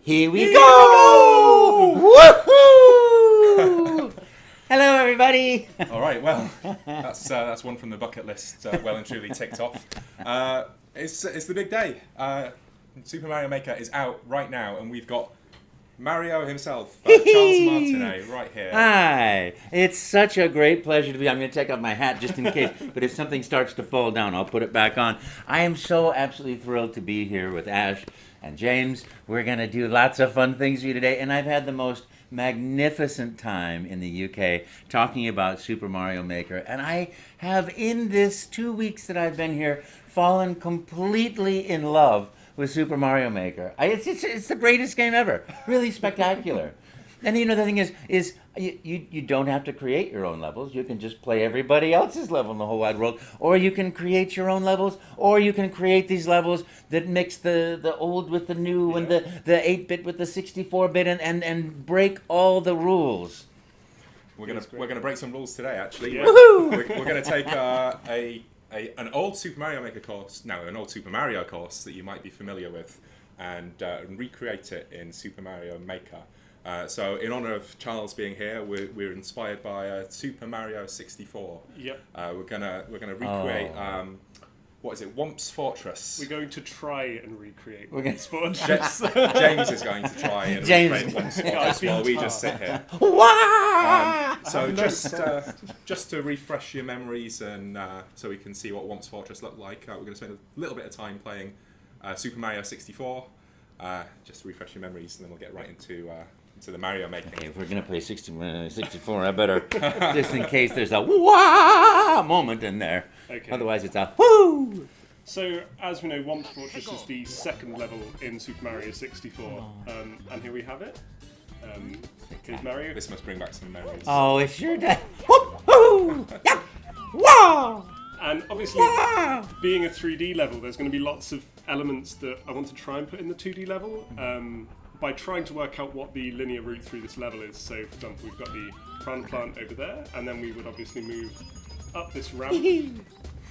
Here we go! Woohoo! Hello, everybody. All right, well, that's one from the bucket list, well and truly ticked off. It's the big day. Super Mario Maker is out right now, and we've got Mario himself, Charles Martinet, right here. Hi. It's such a great pleasure to be. I'm going to take off my hat just in case, but if something starts to fall down, I'll put it back on. I am so absolutely thrilled to be here with Ash and James. We're going to do lots of fun things for you today, and I've had the most magnificent time in the UK talking about Super Mario Maker, and I have, in this 2 weeks that I've been here, fallen completely in love with Super Mario Maker. It's the greatest game ever. Really spectacular. And you know, the thing is you don't have to create your own levels. You can just play everybody else's level in the whole wide world. Or you can create your own levels, or you can create these levels that mix the old with the new, and the 8-bit with the 64-bit, and break all the rules. We're gonna break some rules today, actually. Yeah. Woohoo! We're gonna take an old Super Mario Maker course, an old Super Mario course that you might be familiar with, and recreate it in Super Mario Maker. So in honor of Charles being here, we're inspired by Super Mario 64. Yep. We're gonna recreate what is it? Whomp's Fortress. We're going to try and recreate Whomp's Fortress. James is going to try and recreate Whomp's Fortress while we just sit here. So just to refresh your memories, and so we can see what Whomp's Fortress looked like, we're going to spend a little bit of time playing Super Mario 64. Just to refresh your memories, and then we'll get right into the Mario making. Okay, if we're going to play 64, I better, just in case there's a wah moment in there. Okay. Otherwise it's a whoo! So, as we know, Whomp's Fortress is the second level in Super Mario 64. And here we have it. Here's Mario. This must bring back some memories. Oh, it sure does. Woo-hoo! Yeah! Wah! And obviously, being a 3D level, there's going to be lots of elements that I want to try and put in the 2D level by trying to work out what the linear route through this level is. So, for example, we've got the piranha plant over there, and then we would obviously move up this ramp.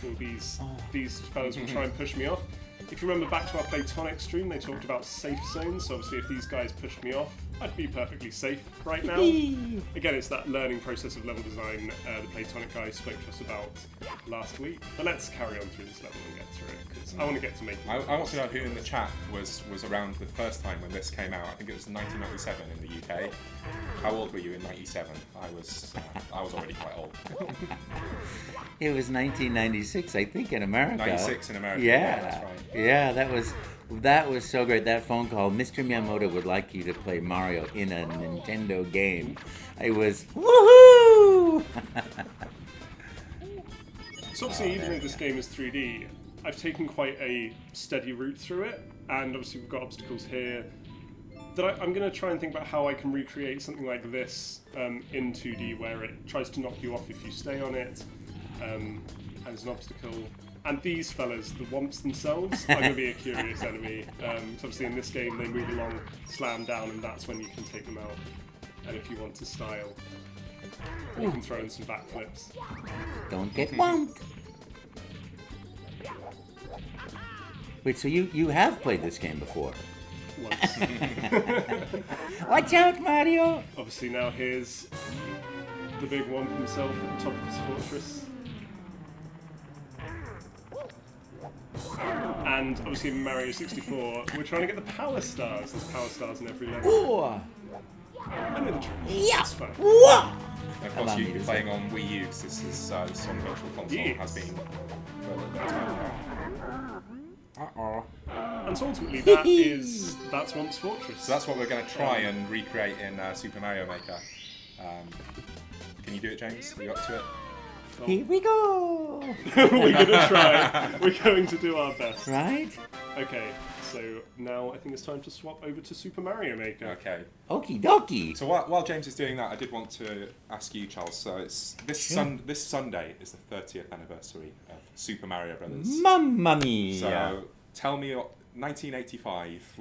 All these fellas will try and push me off. If you remember back to our Platonic stream, they talked about safe zones. So obviously, if these guys pushed me off, I'd be perfectly safe right now. Again, it's that learning process of level design the Platonic guys spoke to us about last week. But let's carry on through this level and get through it, because I want to get to making it. I want to know who in the chat was around the first time when this came out. I think it was 1997 in the UK. How old were you in 97? I was already quite old. It was 1996, I think, in America. 96 in America. Yeah, that's right. Yeah, that was so great. That phone call. Mr. Miyamoto would like you to play Mario in a Nintendo game. I was woohoo! So obviously, even though this game is 3D, I've taken quite a steady route through it, and obviously we've got obstacles here. That I'm going to try and think about how I can recreate something like this in 2D, where it tries to knock you off if you stay on it, as an obstacle. And these fellas, the Whomps themselves, are going to be a curious enemy. So obviously in this game they move along, slam down, and that's when you can take them out. And if you want to style, you can throw in some backflips. Don't get whomped. Wait, so you have played this game before? Once. Watch out, Mario! Obviously now here's the big Whomp himself at the top of his fortress. And obviously in Mario 64, we're trying to get the power stars. There's power stars in every level. Ooh. I know the trick. Yeah. It's fun. And of course, you're playing on Wii U, because this is on Virtual Console has been for a little bit of time now. And so ultimately that's Whomp's Fortress. So that's what we're going to try and recreate in Super Mario Maker. Can you do it, James? Are you up to it? Here we go! We're going to try. We're going to do our best. Right? Okay, so now I think it's time to swap over to Super Mario Maker. Okay. Okie dokie. So while James is doing that, I did want to ask you, Charles. So it's this Sunday is the 30th anniversary of Super Mario Brothers. Mamma mia! So tell me, 1985,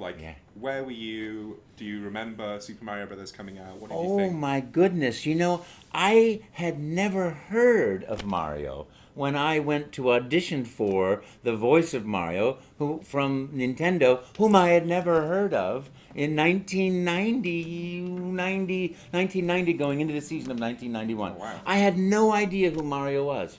where were you? Do you remember Super Mario Brothers coming out? What did you think? Oh my goodness, I had never heard of Mario when I went to audition for the voice of Mario, who from Nintendo, whom I had never heard of in 1990, going into the season of 1991. Oh, wow. I had no idea who Mario was.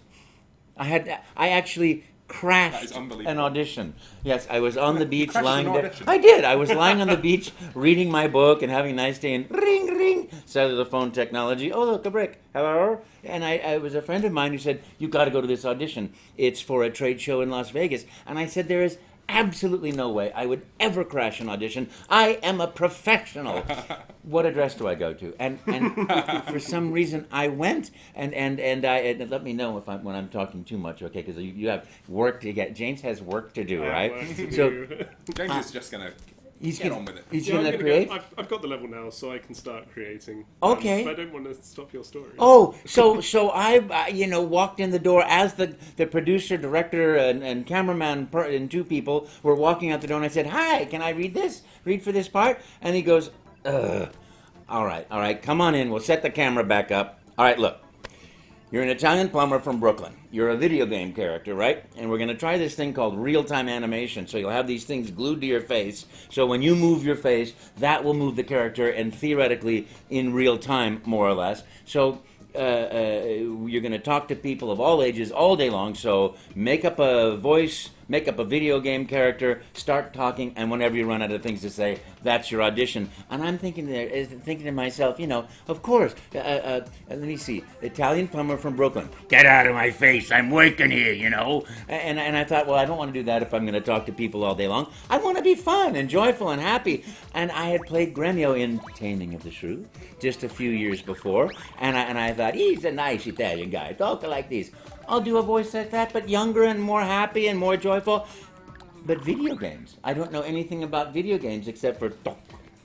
I actually crashed an audition. Yes, I was on the beach lying there. I did. I was lying on the beach reading my book and having a nice day, and ring, ring, cellular phone technology. Oh, look, a brick. Hello? And I was a friend of mine who said, you got to go to this audition. It's for a trade show in Las Vegas. And I said, there is absolutely no way I would ever crash an audition. I am a professional. What address do I go to? And for some reason I went, and let me know when I'm talking too much, okay? Because you have work to get. James has work to do, right? So James is just gonna. Get on with it. He's going to create? I've got the level now, so I can start creating. Okay. But I don't want to stop your story. Oh, so I walked in the door as the producer, director, and cameraman and two people were walking out the door, and I said, hi, can I read for this part? And he goes, all right, come on in, we'll set the camera back up. All right, look. You're an Italian plumber from Brooklyn. You're a video game character, right? And we're going to try this thing called real-time animation. So you'll have these things glued to your face. So when you move your face, that will move the character, and theoretically in real time, more or less. So you're going to talk to people of all ages all day long. So make up a voice, make up a video game character, start talking, and whenever you run out of things to say, that's your audition. And I'm thinking to myself, of course, let me see, Italian plumber from Brooklyn. Get out of my face, I'm working here, And I thought, well, I don't want to do that if I'm going to talk to people all day long. I want to be fun and joyful and happy. And I had played Gremio in Taming of the Shrew just a few years before, and I thought, he's a nice Italian guy, talk like this. I'll do a voice like that, but younger and more happy and more joyful. But video games. I don't know anything about video games except for talk,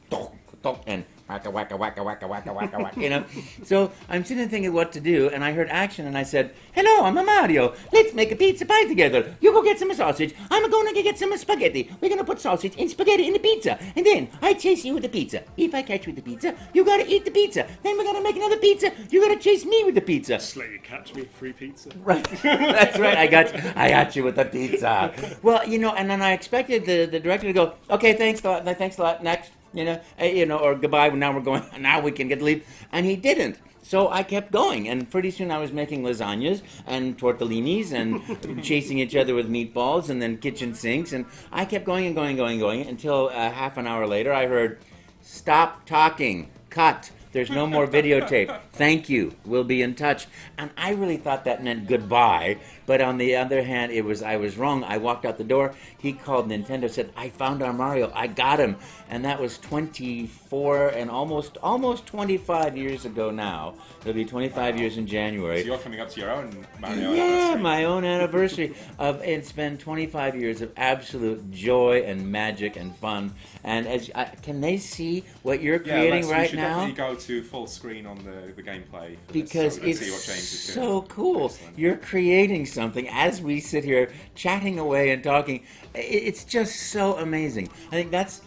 talk, talk, and waka, waka, waka, waka, waka, waka, waka, So I'm sitting there thinking what to do, and I heard action, and I said, hello, I'm a Mario. Let's make a pizza pie together. You go get some sausage. I'm going to get some spaghetti. We're going to put sausage and spaghetti in the pizza. And then I chase you with the pizza. If I catch you with the pizza, you got to eat the pizza. Then we're going to make another pizza. You got to chase me with the pizza. Just let you catch me, free pizza. Right. That's right. I got you with the pizza. Well, and then I expected the director to go, okay, thanks a lot, next. Or goodbye. Now we can get to leave. And he didn't. So I kept going, and pretty soon I was making lasagnas and tortellinis and chasing each other with meatballs and then kitchen sinks. And I kept going and going until half an hour later I heard, stop talking, cut. There's no more videotape. Thank you. We'll be in touch. And I really thought that meant goodbye. But on the other hand, I was wrong. I walked out the door. He called Nintendo, said, I found our Mario. I got him. And that was 24 and almost 25 years ago now. It'll be 25 years in January. So you're coming up to your own Mario anniversary. Yeah, my own anniversary. It's been 25 years of absolute joy and magic and fun. And can they see what you're creating right now? You should definitely go to full screen on the gameplay. Because it's see what James is so doing. cool. Excellent. You're creating something as we sit here chatting away and talking. It's just so amazing. I think that's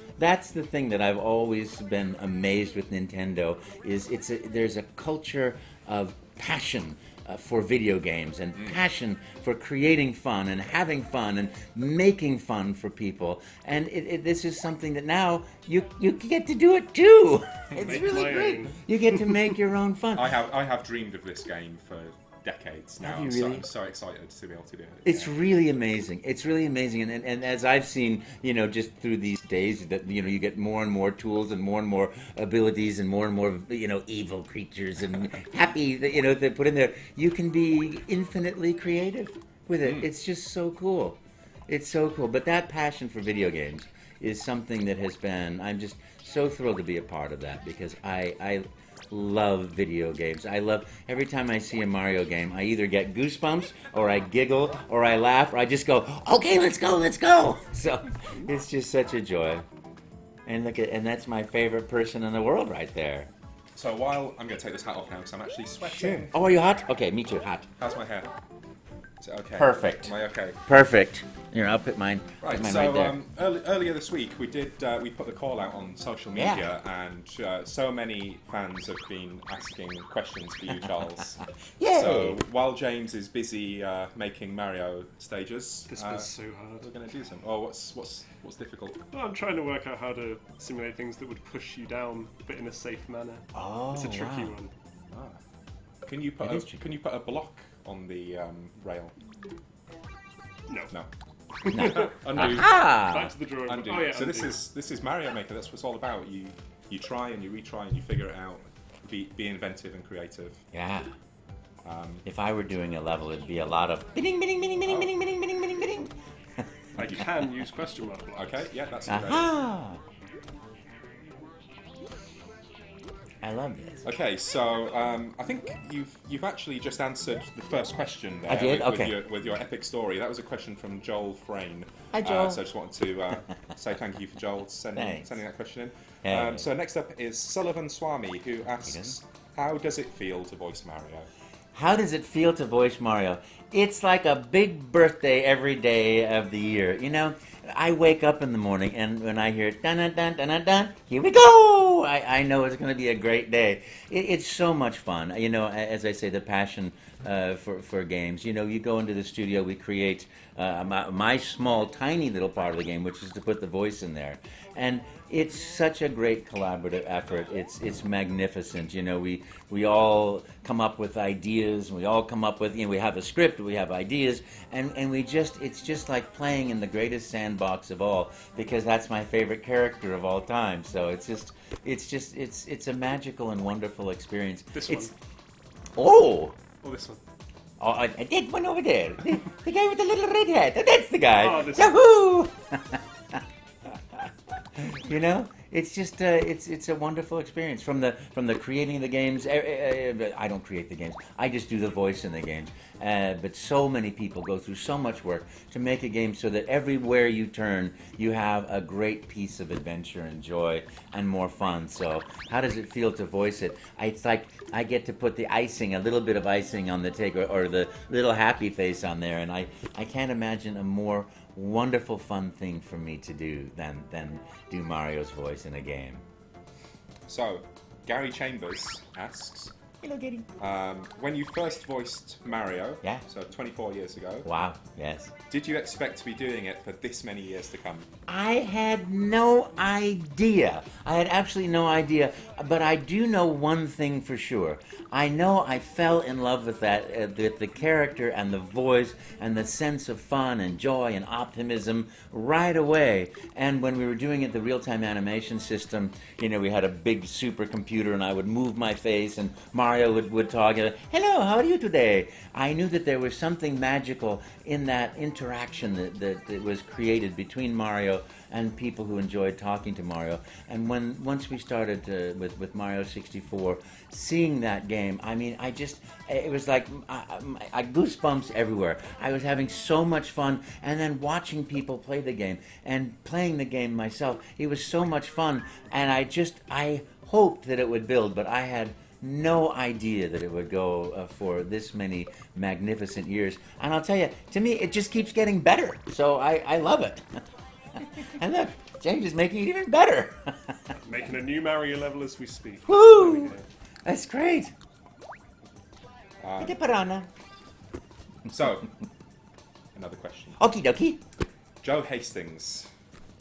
the thing that I've always been amazed with Nintendo is there's a culture of passion for video games and passion for creating fun and having fun and making fun for people. And this is something that now you get to do it too. It's really great. You get to make your own fun. I have dreamed of this game for decades now. Really? So I'm so excited to be able to do it. It's really amazing. It's really amazing. And as I've seen, just through these days that, you get more and more tools and more abilities and more, evil creatures and happy, that they put in there. You can be infinitely creative with it. It's just so cool. It's so cool. But that passion for video games is something that has been, I'm just so thrilled to be a part of that because I love video games. I love every time I see a Mario game, I either get goosebumps or I giggle or I laugh or I just go, okay, let's go. So it's just such a joy. And that's my favorite person in the world right there. So while I'm going to take this hat off now because I'm actually sweating. Sure. Oh, are you hot? Okay, me too, hot. How's my hair? Is it okay? Perfect. Am I okay? Perfect. Here, I'll put mine. Right. Put mine So right there. earlier this week we put the call out on social media, and so many fans have been asking questions for you, Charles. Yay! So while James is busy making Mario stages, This was so hard. we're going to do some. Oh, what's difficult? Well, I'm trying to work out how to simulate things that would push you down, but in a safe manner. Oh, It's a tricky wow. one. Can you put It is tricky. Can you put a block on the rail? No. No. No. Undo. Ah! Back to the drawing board. Undo. Oh, yeah, So undo. this is Mario Maker. That's what it's all about. You try and you retry and you figure it out. Be inventive and creative. Yeah. If I were doing a level, it'd be a lot of bidding, bidding, bidding, bidding, bidding, bidding, bidding, bidding, bidding. I can use question mark blocks. Okay. Yeah, that's a good idea. Aha! I love this. Okay, so I think you've actually just answered the first question there. I did? With, Okay. with your epic story. That was a question from Joel Frayne. Hi, Joel. So I just wanted to say thank you for Joel sending that question in. Hey. So next up is Sullivan Swami, who asks, how does it feel to voice Mario? How does it feel to voice Mario? It's like a big birthday every day of the year. You know, I wake up in the morning and when I hear dun dun dun dun dun dun, here we go! I know it's going to be a great day. It's so much fun. You know, as I say, the passion for games. You know, you go into the studio, we create my small, tiny little part of the game, which is to put the voice in there. And it's such a great collaborative effort. It's magnificent. You know, we all come up with ideas. We all come up with, you know, we have a script, we have ideas, and it's just like playing in the greatest sandbox of all, because that's my favorite character of all time. So it's a magical and wonderful experience. This it's, one. Oh! Or this one. Oh, I did one over there. The guy with the little red hat. That's the guy. Oh, this Yahoo! You know, it's just it's a wonderful experience from the creating of the games. I don't create the games. I just do the voice in the games. But so many people go through so much work to make a game so that everywhere you turn, you have a great piece of adventure and joy and more fun. So, how does it feel to voice it? It's like I get to put the icing, a little bit of icing on the cake, or the little happy face on there, and I can't imagine a more wonderful, fun thing for me to do than do Mario's voice in a game. So, Gary Chambers asks, Hello, Gary. when you first voiced Mario, Yeah. so 24 years ago, Wow. Yes. did you expect to be doing it for this many years to come? I had no idea. I had absolutely no idea. But I do know one thing for sure. I know I fell in love with that, with the character and the voice and the sense of fun and joy and optimism right away. And when we were doing it, the real-time animation system, you know, we had a big supercomputer and I would move my face and Mario would talk. Hello, how are you today? I knew that there was something magical in that interaction that was created between Mario and people who enjoyed talking to Mario. And once we started with Mario 64, seeing that game, I mean, it was like I goosebumps everywhere. I was having so much fun, and then watching people play the game and playing the game myself, it was so much fun. And I hoped that it would build, but I had no idea that it would go for this many magnificent years. And I'll tell you, to me, it just keeps getting better. So I love it. And look, James is making it even better. Making a new Mario level as we speak. Woo! There we go. That's great. Piranha. So, another question. Okie dokie. Joe Hastings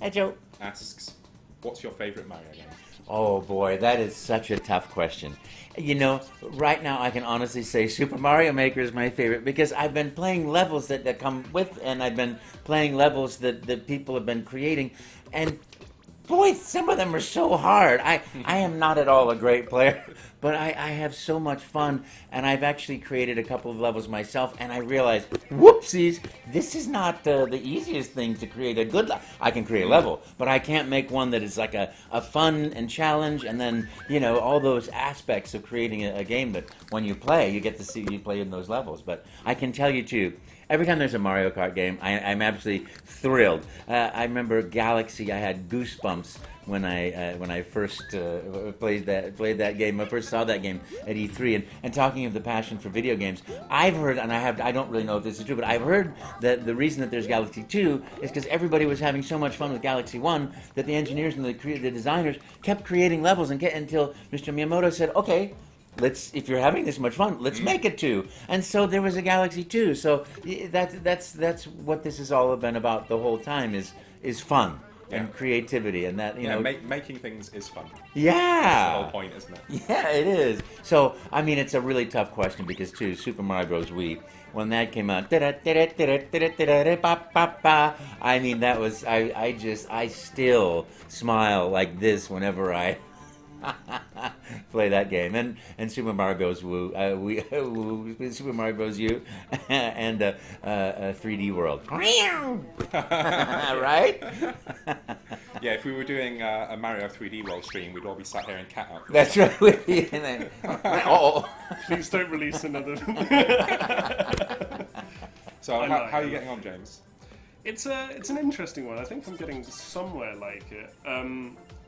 Hey, Joe. asks, what's your favourite Mario game? Oh boy, that is such a tough question. You know, right now I can honestly say Super Mario Maker is my favorite because I've been playing levels that come with, and I've been playing levels that people have been creating, and boy, some of them are so hard. I am not at all a great player, but I have so much fun, and I've actually created a couple of levels myself, and I realized, whoopsies, this is not the easiest thing to create a good level. I can create a level, but I can't make one that is like a fun and challenge, and then, you know, all those aspects of creating a game that when you play, you get to see you play in those levels. But I can tell you, too, Every time there's a Mario Kart game, I'm absolutely thrilled. I remember Galaxy. I had goosebumps when I first played that game. I first saw that game at E3. And talking of the passion for video games, I've heard, and I don't really know if this is true, but I've heard that the reason that there's Galaxy 2 is because everybody was having so much fun with Galaxy 1 that the engineers and the designers kept creating levels until Mr. Miyamoto said, okay, if you're having this much fun, let's make it 2. And so there was a Galaxy 2. So that's what this has all been about the whole time is fun and creativity, and that making things is fun. Yeah, that's the whole point, isn't it? Yeah, it is. So I mean, it's a really tough question because too, Super Mario Bros. Wii, when that came out, I mean, that was I still smile like this whenever I play that game, and Super Mario Bros. Super Mario Bros. U, and 3D World, right? Yeah, if we were doing a Mario 3D World stream, we'd all be sat here in cat outfits. That's right. Please don't release another. So how are you getting on, James? It's an interesting one. I think I'm getting somewhere like it.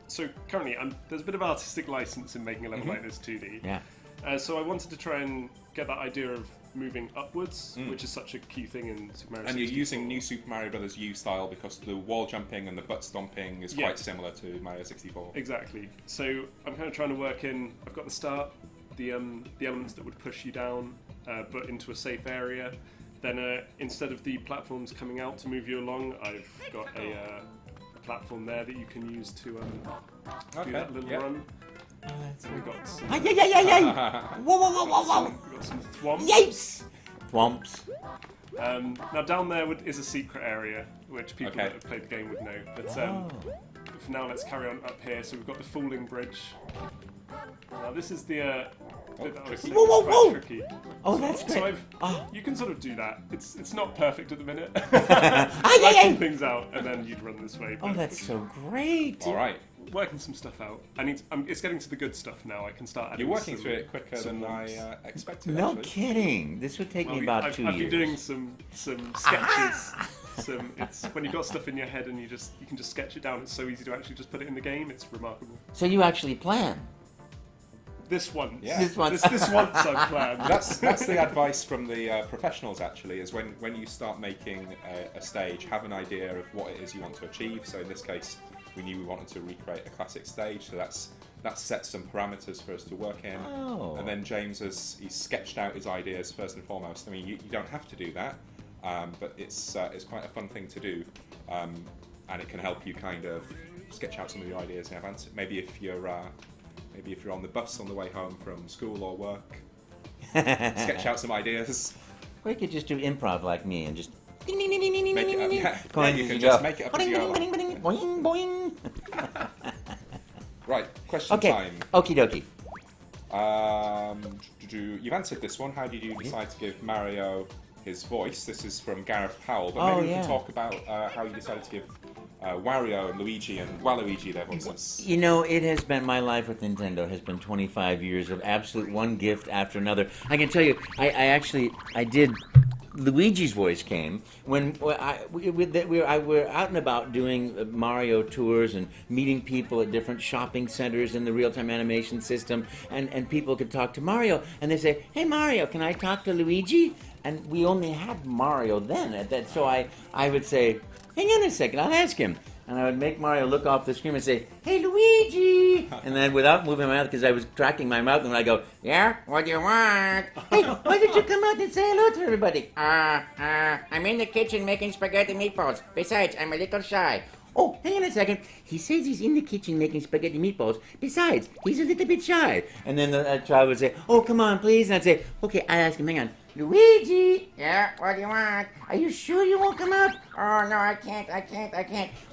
So currently, there's a bit of artistic license in making a level like this 2D. Yeah. So I wanted to try and get that idea of moving upwards, which is such a key thing in Super Mario 64. And you're using New Super Mario Bros. U style because the wall jumping and the butt stomping is quite similar to Mario 64. Exactly. So I'm kind of trying to work in. I've got the start, the elements that would push you down, but into a safe area. Then instead of the platforms coming out to move you along, I've got a platform there that you can use to do that little run. So we've got some... Whoa. We've got some thwomps. Yes! Thwomps. Now down there is a secret area, which people that have played the game would know. But for now, let's carry on up here. So we've got the falling bridge. Now this is the bit that I was saying is quite tricky. Oh, that's great. So you can sort of do that. It's not perfect at the minute. Working things out, and then you'd run this way. Oh, that's so great. All right. Working some stuff out. It's getting to the good stuff now. I can start adding. You're working through it quicker than I expected. No actually. Kidding. This would take me about 2 years. I've been doing some sketches. It's when you've got stuff in your head and you can just sketch it down. It's so easy to actually just put it in the game. It's remarkable. So you actually plan? This once. Yeah. This once I've planned. That's the advice from the professionals, actually, is when you start making a stage, have an idea of what it is you want to achieve. So in this case, we knew we wanted to recreate a classic stage, so that sets some parameters for us to work in. Oh. And then James he's sketched out his ideas first and foremost. I mean, you don't have to do that, but it's quite a fun thing to do, and it can help you kind of sketch out some of your ideas in advance. Maybe if you're on the bus on the way home from school or work, sketch out some ideas. Or you could just do improv like me and just Make it up, you can just make it up as you go along. Boing, boing. Right, question time. Okie dokie. You've answered this one. How did you decide to give Mario his voice? This is from Gareth Powell, but maybe we can talk about how you decided to give Wario and Luigi and Waluigi their voices. You know, it has been, my life with Nintendo has been 25 years of absolute one gift after another. I can tell you, I did. Luigi's voice came when we were out and about doing Mario tours and meeting people at different shopping centers in the real-time animation system, and people could talk to Mario, and they say, "Hey Mario, can I talk to Luigi?" And we only had Mario then at that, so I would say, "Hang on a second, I'll ask him." And I would make Mario look off the screen and say, "Hey, Luigi!" And then without moving my mouth, because I was tracking my mouth, and I go, "Yeah, what do you want?" "Hey, why did you come out and say hello to everybody?" I'm in the kitchen making spaghetti meatballs. Besides, I'm a little shy." "Oh, hang on a second. He says he's in the kitchen making spaghetti meatballs. Besides, he's a little bit shy." And then the child would say, "Oh, come on, please." And I'd say, "Okay, I ask him, hang on. Luigi!" "Yeah, what do you want?" "Are you sure you won't come out? oh no, I can't.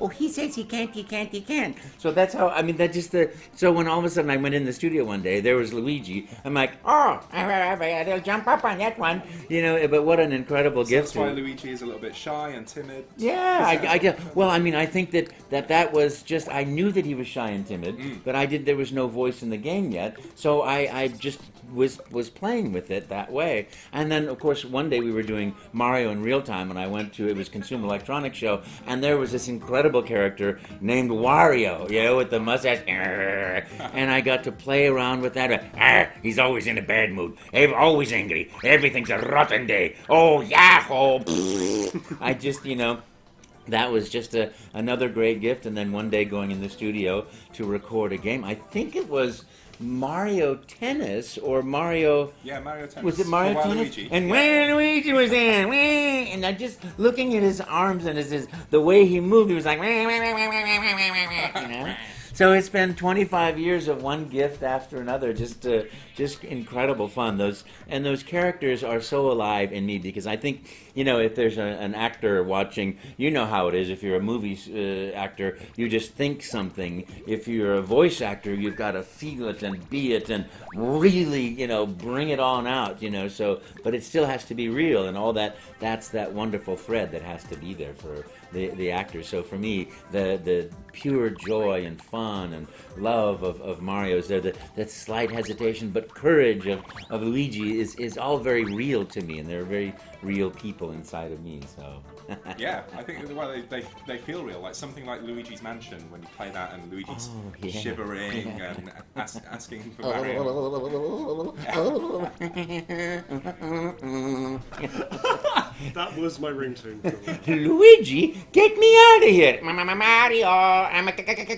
Oh, he says he can't. So that's how, I mean, that just so when all of a sudden I went in the studio one day, there was Luigi. I'm like, oh, they'll jump up on that one. You know, but what an incredible gift. That's why Luigi is a little bit shy and timid. Yeah, I get. Well, I mean, I think that was just. I knew that he was shy and timid, but there was no voice in the game yet, so I just was playing with it that way. And then, of course, one day we were doing Mario in real time, and I went to, it was Consumer Electronics Show, and there was this incredible character named Wario, you know, with the mustache, and I got to play around with that. He's always in a bad mood, always angry, everything's a rotten day. Oh, yahoo! I just, you know, that was just another great gift. And then one day going in the studio to record a game, I think it was Mario Tennis or Mario... Yeah, Mario Tennis. Was it Mario Tennis? Waluigi. And Waluigi was in, and I just looking at his arms and the way he moved, he was like, you know? So it's been 25 years of one gift after another, just incredible fun. Those characters are so alive in me because I think, you know, if there's an actor watching, you know how it is. If you're a movie actor, you just think something. If you're a voice actor, you've got to feel it and be it and really, you know, bring it on out, you know. So, but it still has to be real, and all that. That's that wonderful thread that has to be there for the actors. So for me, the pure joy and fun and love of Mario's there, that slight hesitation but courage of Luigi is all very real to me, and they're very real people inside of me. So yeah, I think they feel real, like something like Luigi's Mansion when you play that and Luigi's shivering and asking for Mario. That was my ringtone. Luigi, get me out of here! Mario, I'm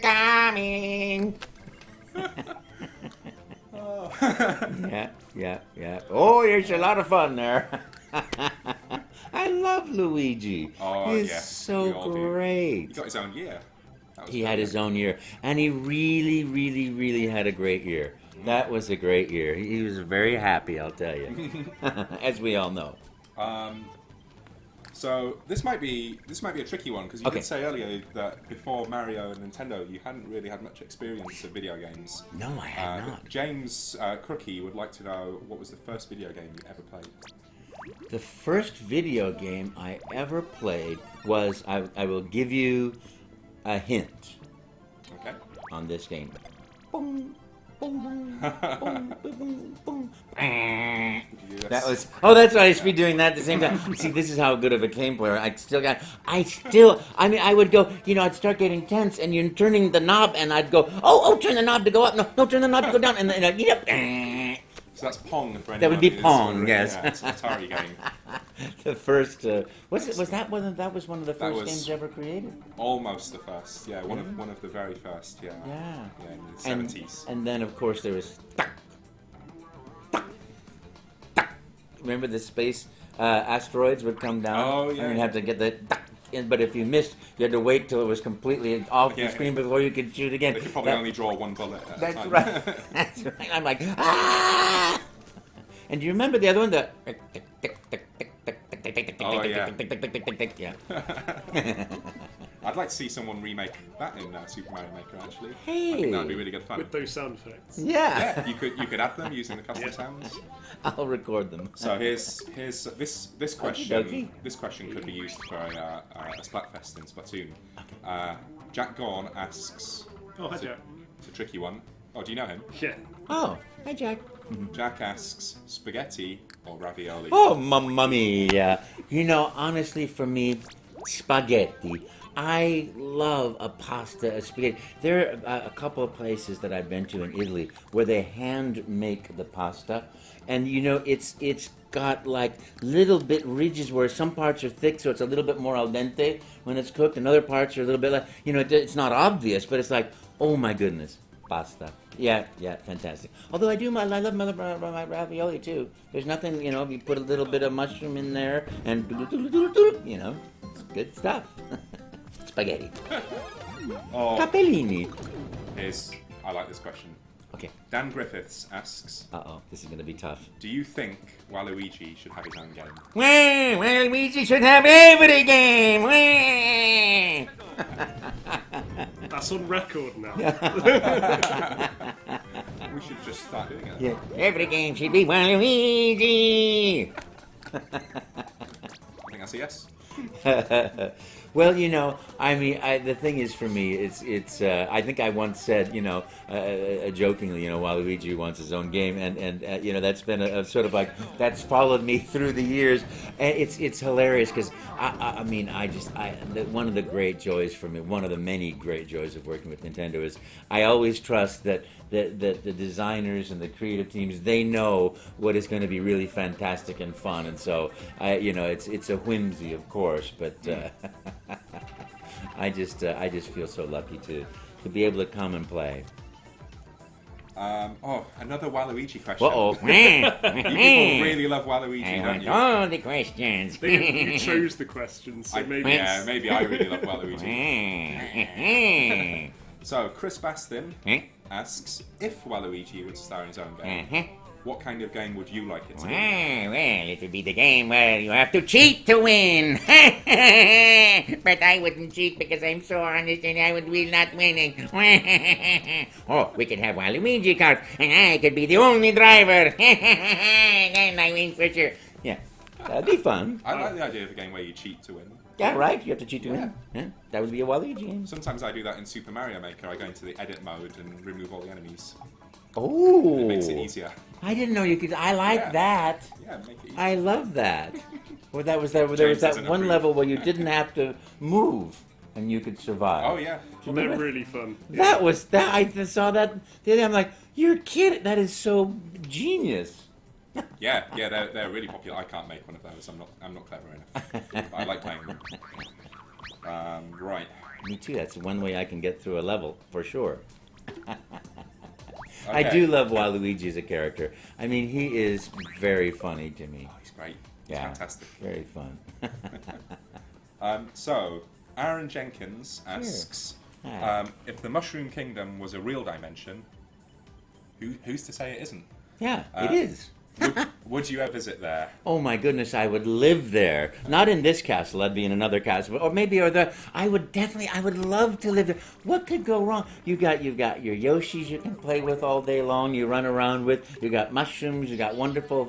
coming. Yeah. Oh, there's a lot of fun there. I love Luigi. Oh, He's yeah. so great. He got his own year. He had his own year, and he really had a great year. That was a great year. He was very happy, I'll tell you, as we all know. So this might be a tricky one because you did say earlier that before Mario and Nintendo, you hadn't really had much experience of video games. No, I had not. James Crookie would like to know what was the first video game you ever played. The first video game I ever played was, I will give you a hint. Okay. On this game. Boom, boom, boom, boom, boom. That was. Oh, that's why I should be doing that at the same time. See, this is how good of a game player I mean, I would go. You know, I'd start getting tense, and you're turning the knob, and I'd go. Oh, turn the knob to go up. No, turn the knob to go down, and then So that's Pong for anyone. That would be Pong, yes. Yeah, it's an Atari game. The first was that one of the first games ever created? Almost the first, yeah. One of the very first, yeah. Yeah. In the 70s. And then of course there was remember the space asteroids would come down? Oh yeah. And you'd have to get the but if you missed, you had to wait till it was completely off the screen before you could shoot again. They could probably only draw one bullet at a time. Right. That's right. I'm like, ah! And do you remember the other one? The oh yeah. Yeah. I'd like to see someone remake that in Super Mario Maker. Actually, hey, I think that'd be really good fun. With those sound effects. Yeah. You could add them using the custom sounds. I'll record them. So here's this question. Okey-dokey. This question could be used for a Splatfest in Splatoon. Jack Gorn asks. Oh, hi Jack. It's a tricky one. Oh, do you know him? Yeah. Oh, hi Jack. Jack asks, spaghetti or ravioli? Oh, mamma mia. You know, honestly, for me, spaghetti. I love a pasta, a spaghetti. There are a couple of places that I've been to in Italy where they hand make the pasta, and you know, it's got like little bit ridges where some parts are thick, so it's a little bit more al dente when it's cooked, and other parts are a little bit like, you know, it's not obvious, but it's like, oh my goodness, pasta. Yeah, fantastic. Although I love my ravioli too. There's nothing, you know, you put a little bit of mushroom in there, and you know, it's good stuff. Spaghetti. Oh, Capellini. I like this question. Okay. Dan Griffiths asks, This is going to be tough. do you think Waluigi should have his own game? Well, Waluigi should have every game. That's on record now. We should just start doing it. Yeah, every game should be Waluigi. I think that's a yes. Well, I mean, the thing is for me, it's. I think I once said, jokingly, Waluigi wants his own game, and that's been a sort of like that's followed me through the years, and it's hilarious because one of the great joys for me, one of the many great joys of working with Nintendo is I always trust that the designers and the creative teams, they know what is going to be really fantastic and fun, and so it's a whimsy, of course, but I just feel so lucky to be able to come and play. Another Waluigi question. Uh-oh. You people really love Waluigi, don't you? All the questions. You chose the questions, so maybe. Yeah, maybe I really love Waluigi. So, Chris Bastin asks, if Waluigi would star in his own game, what kind of game would you like it to be? Well, it would be the game where you have to cheat to win. But I wouldn't cheat because I'm so honest and I would be not winning. We could have Waluigi kart and I could be the only driver. Then I win for sure. Yeah, that'd be fun. I like the idea of a game where you cheat to win. Yeah, right. You have to cheat to win. Yeah. That would be a Waluigi game. Sometimes I do that in Super Mario Maker. I go into the edit mode and remove all the enemies. Oh, it makes it easier. I didn't know you could. I like that. Yeah, make it easier. I love that. Well, there was that one level where you didn't have to move and you could survive. Oh yeah, Well, they're really fun. That was that. I saw that the other day. I'm like, you're kidding. That is so genius. yeah, they're really popular. I can't make one of those. I'm not clever enough. But I like playing them. Right. Me too. That's one way I can get through a level for sure. Okay. I do love Waluigi as a character. I mean, he is very funny to me. Oh, he's great. He's fantastic. Very fun. So, Aaron Jenkins asks, if the Mushroom Kingdom was a real dimension, who's to say it isn't? Yeah, it is. Would you ever visit there? Oh my goodness, I would live there. Not in this castle, I'd be in another castle, or maybe I would love to live there. What could go wrong? You've got your Yoshis you can play with all day long, you run around with, you got mushrooms, you got wonderful,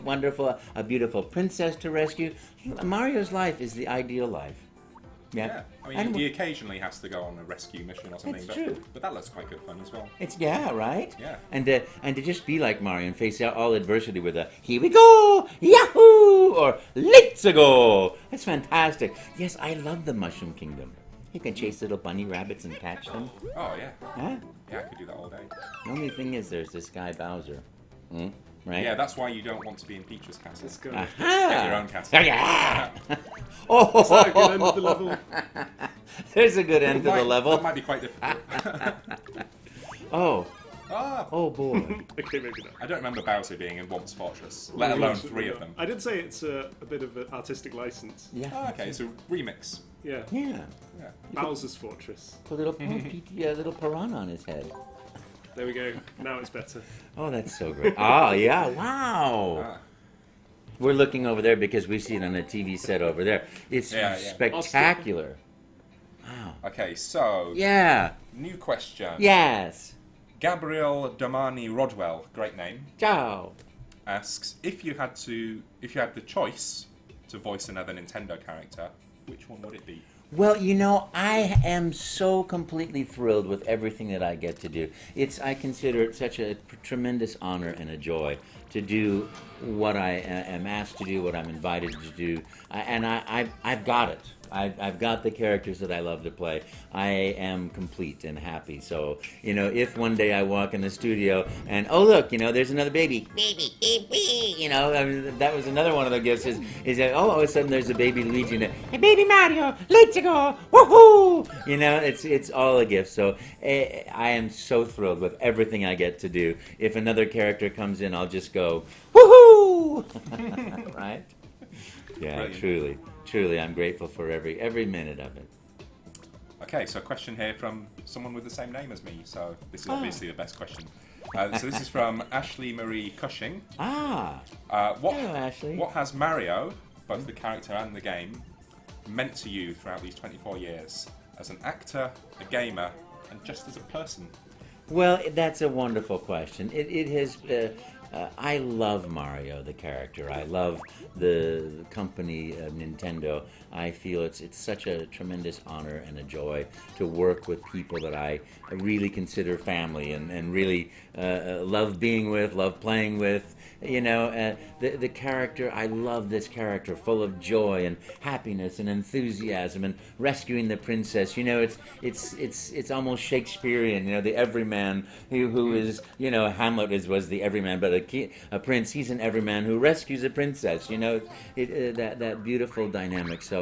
a beautiful princess to rescue. Mario's life is the ideal life. Yeah. I mean, he occasionally has to go on a rescue mission or something, It's true. But that looks quite good fun as well. Right? Yeah. And to just be like Mario and face out all adversity with a "Here we go, Yahoo!" or "Let's go." That's fantastic. Yes, I love the Mushroom Kingdom. You can chase little bunny rabbits and catch them. Oh yeah. Huh? Yeah, I could do that all day. The only thing is, there's this guy Bowser. Right? Yeah, that's why you don't want to be in Peach's castle. Let's go. Get your own castle. Oh, Is that a good end of the level? There's a good end to the level. That might be quite difficult. Oh boy. Okay, maybe not. I don't remember Bowser being in Whomp's Fortress, let alone 3 of them. I did say it's a bit of an artistic license. Yeah. Oh, okay, so remix. Yeah. Yeah. Yeah. Bowser's Fortress. Put a little piranha on his head. There we go. Now it's better. Oh, that's so great. Oh, yeah. Wow. We're looking over there because we see it on a TV set over there. It's spectacular. Wow. Okay, so Yeah. new question. Yes. Gabriel Domani Rodwell, great name, Ciao. asks if you had the choice to voice another Nintendo character, which one would it be? Well, I am so completely thrilled with everything that I get to do. I consider it such a tremendous honor and a joy to do what I am asked to do, what I'm invited to do, and I've got it. I've got the characters that I love to play. I am complete and happy. So, if one day I walk in the studio and, oh, look, there's another baby. Baby, that was another one of the gifts is that, all of a sudden there's a baby Luigi and hey, baby Mario, let's go, woohoo! It's all a gift. So I am so thrilled with everything I get to do. If another character comes in, I'll just go, woohoo! Right? Yeah, Brilliant. Truly, I'm grateful for every minute of it. Okay, so a question here from someone with the same name as me. So this is obviously the best question. So this is from Ashley Marie Cushing. Hello, Ashley. What has Mario, both the character and the game, meant to you throughout these 24 years as an actor, a gamer, and just as a person? Well, that's a wonderful question. It has. I love Mario, the character. I love the company Nintendo. I feel it's such a tremendous honor and a joy to work with people that I really consider family and really love being with, love playing with. You know, the character, I love this character, full of joy and happiness and enthusiasm and rescuing the princess. You know, it's almost Shakespearean. You know, the everyman who is, you know, Hamlet was the everyman, but a prince, he's an everyman who rescues a princess. You know, that beautiful dynamic. So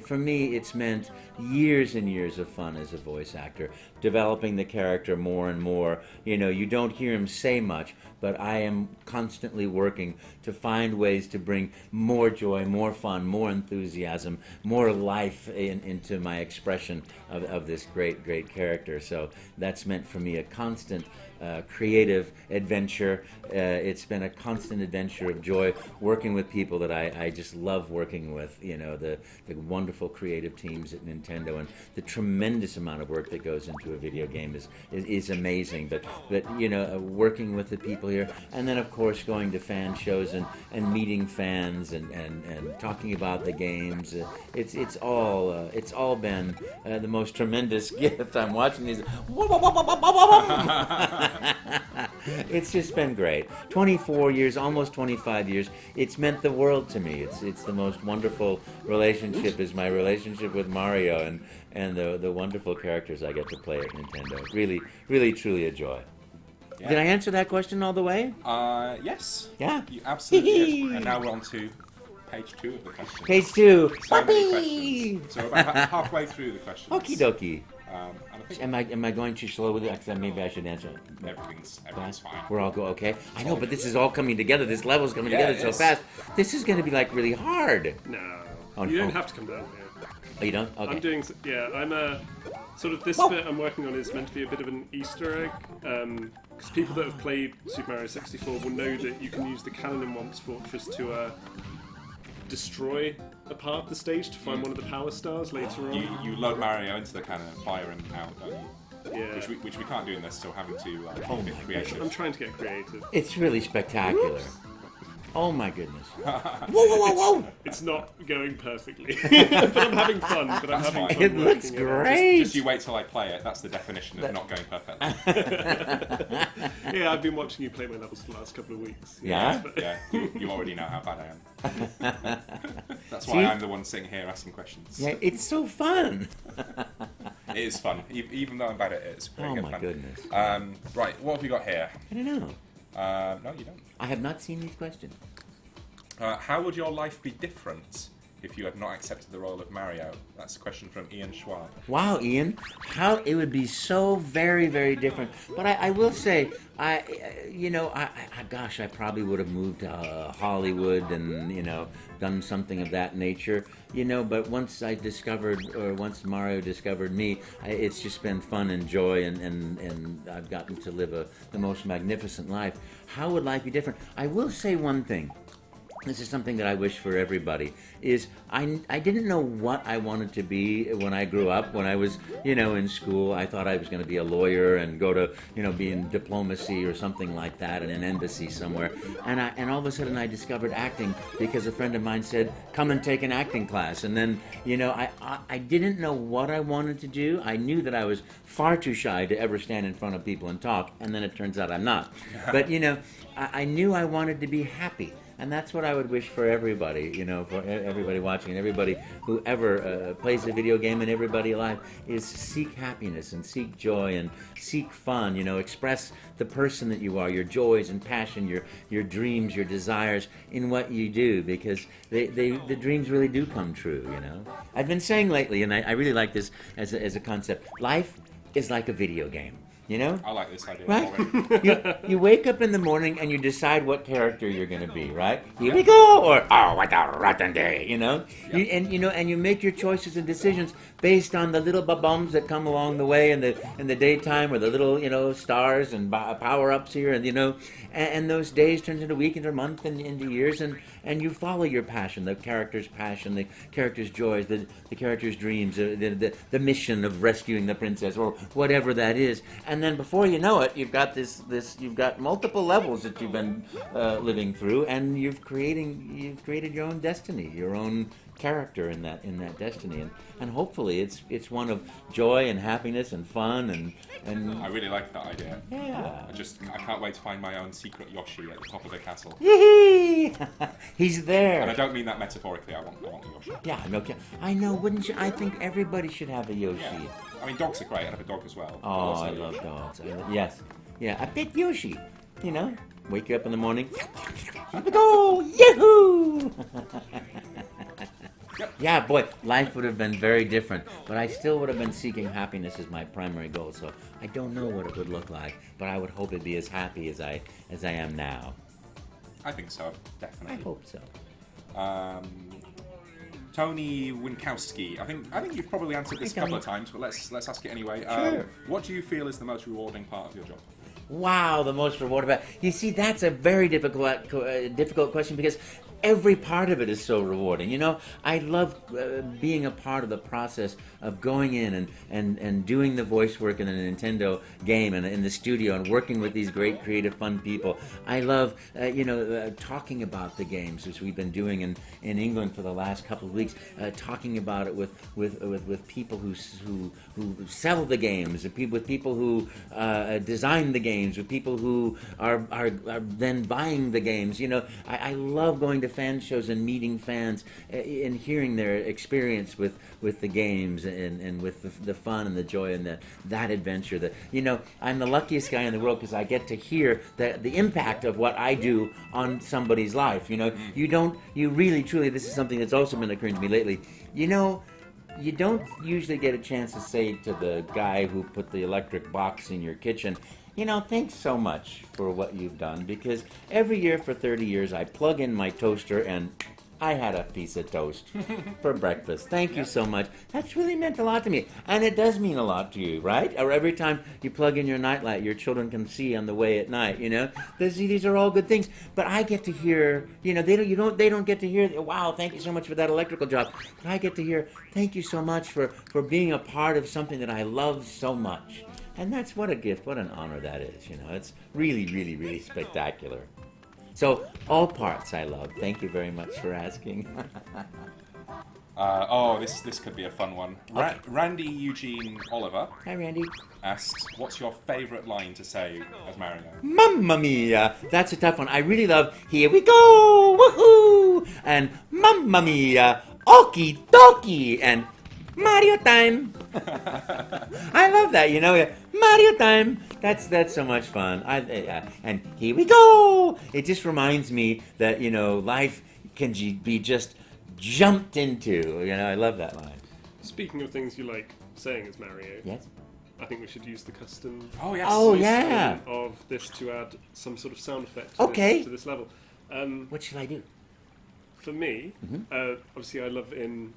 for me, it's meant years and years of fun as a voice actor, developing the character more and more. You know, you don't hear him say much, but I am constantly working to find ways to bring more joy, more fun, more enthusiasm, more life into my expression of this great, great character. So that's meant for me a constant creative adventure. It's been a constant adventure of joy working with people that I just love working with. You know, the wonderful creative teams at Nintendo, and the tremendous amount of work that goes into a video game is amazing. But you know, working with the people here, and then of course going to fan shows and meeting fans and talking about the games. It's all been the most tremendous gift. I'm watching these. It's just been great. 24 years, almost 25 years. It's meant the world to me. It's the most wonderful relationship is my relationship with Mario and the wonderful characters I get to play at Nintendo. Really, really, truly a joy. Yeah. Did I answer that question all the way? Yes. Yeah. You absolutely did. And now we're on to page 2 of the question. Page 2. So many questions. So we're about halfway through the questions. Okie dokie. And I think Am I going too slow with it? Because maybe I should answer. everything's fine. We're all go okay. I know, but this is all coming together. This level's coming together so fast. This is going to be like really hard. No, you don't have to come down here. Oh, you don't? Okay. I'm doing. Yeah, I'm sort of this bit I'm working on is meant to be a bit of an Easter egg. Because people that have played Super Mario 64 will know that you can use the cannon in Whomp's Fortress to destroy a part of the stage to find one of the power stars later on. You load Mario into the cannon and fire him out, don't you? Yeah. Which we can't do in this, so having to be a bit creative. I'm trying to get creative. It's really spectacular. Whoops. Oh my goodness. Whoa. It's not going perfectly. But I'm having fun. It looks great. Just you wait till I play it. That's the definition of not going perfectly. Yeah, I've been watching you play my levels for the last couple of weeks. Yeah? Yeah, you already know how bad I am. That's why I'm the one sitting here asking questions. Yeah, it's so fun. It is fun. Even though I'm bad at it, it's pretty good fun. Oh my goodness. Right, what have we got here? I don't know. No, you don't. I have not seen these questions. How would your life be different if you had not accepted the role of Mario? That's a question from Ian Schwab. Wow, Ian, how it would be so very, very different. But I will say, gosh, I probably would have moved to Hollywood and done something of that nature. But once Mario discovered me, it's just been fun and joy, and I've gotten to live the most magnificent life. How would life be different? I will say one thing. This is something that I wish for everybody, is I didn't know what I wanted to be when I grew up. When I was, in school, I thought I was going to be a lawyer and go to, be in diplomacy or something like that in an embassy somewhere. And all of a sudden I discovered acting because a friend of mine said, come and take an acting class. And then, I didn't know what I wanted to do. I knew that I was far too shy to ever stand in front of people and talk. And then it turns out I'm not. But, I knew I wanted to be happy. And that's what I would wish for everybody, for everybody watching and everybody who ever plays a video game and everybody alive, is seek happiness and seek joy and seek fun, express the person that you are, your joys and passion, your dreams, your desires in what you do, because the dreams really do come true, I've been saying lately, and I really like this as a concept, life is like a video game. You know? I like this idea Right? already. You wake up in the morning and you decide what character you're going to be, right? Here we go, or oh, what a rotten day, you know? Yeah. And you make your choices and decisions based on the little bums that come along the way in the daytime, or the little stars and power ups here, and those days turns into a week, into a month, and into years, and you follow your passion, the character's joys, the character's dreams, the mission of rescuing the princess, or whatever that is. And then before you know it, you've got you've got multiple levels that you've been living through, and you've created your own destiny, your own character in that destiny, and hopefully it's one of joy and happiness and fun and I really like that idea. yeah. I can't wait to find my own secret Yoshi at the top of the castle. Yee-hee! He's there. And I don't mean that metaphorically. I want the Yoshi. Yeah, no, I know. Wouldn't you? I think everybody should have a Yoshi. Yeah. I mean, dogs are great. I have a dog as well. Oh, Also I a love Yoshi. dogs. Yes. Yeah, a pet Yoshi. Wake you up in the morning. Go! Yahoo! Yeah, boy, life would have been very different, but I still would have been seeking happiness as my primary goal. So I don't know what it would look like, but I would hope it'd be as happy as I am now. I think so, I definitely. hope so. Tony Winkowski. I think you've probably answered this a couple of times, but let's ask it anyway. Sure. What do you feel is the most rewarding part of your job? Wow, the most rewarding. You see, that's a very difficult question, because every part of it is so rewarding. I love being a part of the process of going in and doing the voice work in a Nintendo game and in the studio and working with these great, creative, fun people. I love, talking about the games, which we've been doing in England for the last couple of weeks, talking about it with people who sell the games, with people who design the games, with people who are then buying the games. I love going to fan shows and meeting fans and hearing their experience with the games and with the fun and the joy and that adventure. I'm the luckiest guy in the world because I get to hear the impact of what I do on somebody's life. You really, truly, this is something that's also been occurring to me lately. You don't usually get a chance to say to the guy who put the electric box in your kitchen, thanks so much for what you've done, because every year for 30 years I plug in my toaster and I had a piece of toast for breakfast. Thank you so much. That's really meant a lot to me. And it does mean a lot to you, right? Or every time you plug in your nightlight, your children can see on the way at night, These are all good things. But I get to hear, they don't get to hear, wow, thank you so much for that electrical job. But I get to hear, thank you so much for being a part of something that I love so much. And that's what a gift, what an honor that is, It's really, really, really spectacular. So, all parts I love. Thank you very much for asking. This could be a fun one. Okay. Randy Eugene Oliver Hi, Randy. asked, what's your favourite line to say as Mario? Mamma mia! That's a tough one. I really love, here we go! Woohoo! And mamma mia! Okie dokie! And Mario time! I love that, Mario time! That's so much fun. And here we go! It just reminds me that, life can be just jumped into. I love that line. Speaking of things you like saying as Mario, Yes? I think we should use the custom Oh, yes. Oh, voice yeah. of this to add some sort of sound effect Okay. to this level. What should I do? For me, obviously I love in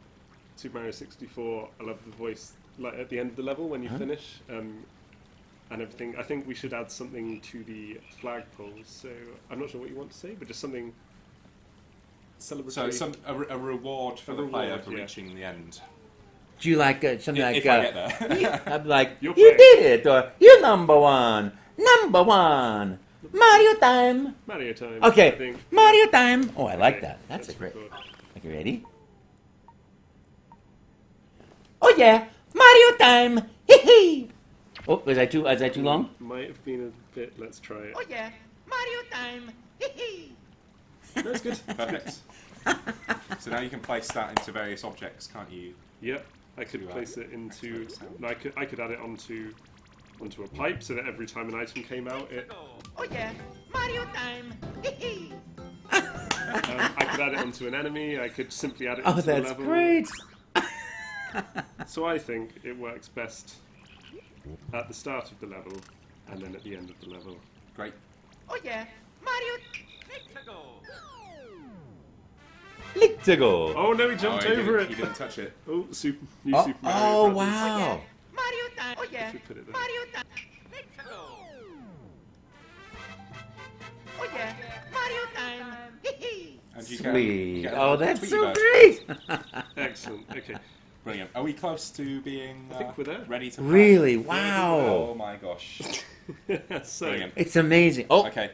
Super Mario 64, I love the voice like at the end of the level when you finish and everything. I think we should add something to the flagpoles. So I'm not sure what you want to say, but just something celebratory. So a reward for A the player reward, for yeah. reaching the end. Do you like something like... If I get there. I'm like, You're you playing. did it! Or, you're number one! Number one! Mario time! Mario time. Okay, I think. Mario time! Oh, I like Okay, that. That's a great... cool. Okay, ready? Oh yeah, Mario time! Hee hee! Oh, was I too long? Might have been a bit. Let's try it. Oh yeah, Mario time! Hee hee! That's good. Perfect. So now you can place that into various objects, can't you? Yep. I could place it into. No, I could add it onto a pipe so that every time an item came out, it. Oh yeah, Mario time! Hee hee! I could add it onto an enemy. I could simply add it Oh, into a that's level. great! So I think it works best at the start of the level and then at the end of the level. Great. Oh yeah, Mario. Let's go. Oh no, he jumped he over didn't, it. He didn't touch it. Oh, new Super Mario Oh, Brothers. wow. Mario time. Oh yeah, Should put it there. Mario time. Oh yeah, Mario time. Hee And you Sweet. get a Oh, little that's Tweety so bird. great. Excellent. Okay. Brilliant. Are we close to being I think we're there. ready to play? Really? Oh Wow. my gosh. So, Brilliant. It's amazing. Oh, Okay,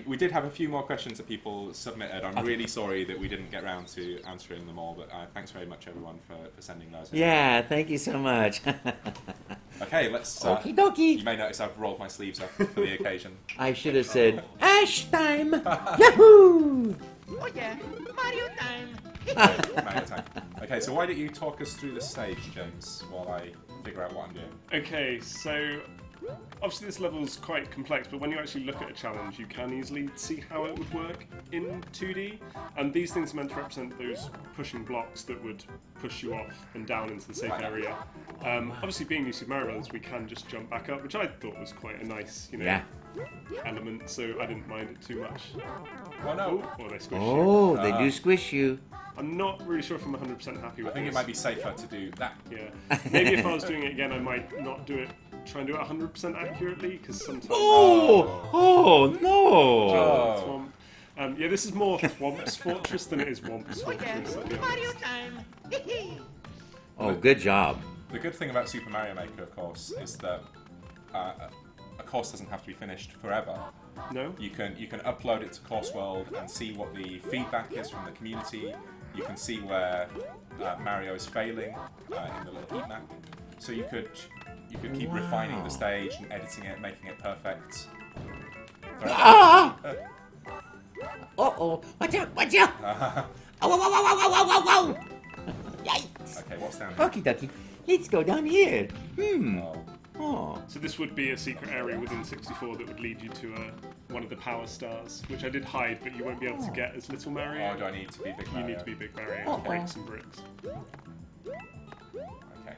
we did have a few more questions that people submitted. I'm really sorry that we didn't get around to answering them all, but thanks very much everyone for sending those in. yeah. Thank you so much. Okay, let's... Okie you dokie. may notice I've rolled my sleeves up for the occasion. I should have said Ash time. Yahoo! Oh yeah, Mario time. Mario time. Okay, so why don't you talk us through the stage, James, while I figure out what I'm doing? okay, so obviously this level's quite complex, but when you actually look at a challenge, you can easily see how it would work in 2D. And these things are meant to represent those pushing blocks that would push you off and down into the safe area. Obviously, being New Super Mario Brothers, we can just jump back up, which I thought was quite a nice, Yeah. element. So I didn't mind it too much. Oh no! Oh, they squish you. Oh, they do squish you. I'm not really sure if I'm 100% happy I with think it this. might be safer to do that. Yeah. Maybe if I was doing it again, I might not do it. Try and do it 100% accurately, because sometimes. Oh, oh no. Oh. Swamp. Yeah, this is more Whomp's Fortress than it is Whomp's Oh yeah, Fortress. I'll be Mario honest. time. Hee Oh, good job. The good thing about Super Mario Maker, of course, is that a course doesn't have to be finished forever. No? You can upload it to Course World and see what the feedback is from the community. You can see where Mario is failing in the little heat map. So you could keep refining Wow. the stage and editing it, making it perfect. Ah! Uh-oh. Watch out, watch out. Oh, whoa, whoa, whoa, whoa, whoa, whoa, whoa, whoa. Yikes. Okay, what's down here? Okie dokie. Let's go down here. Oh. Oh. So this would be a secret area within 64 that would lead you to one of the power stars, which I did hide, but you won't be able to get as Little Mario. Oh, do I need to be Big You Mario? need to be Big Mario Oh. to break some bricks. Okay.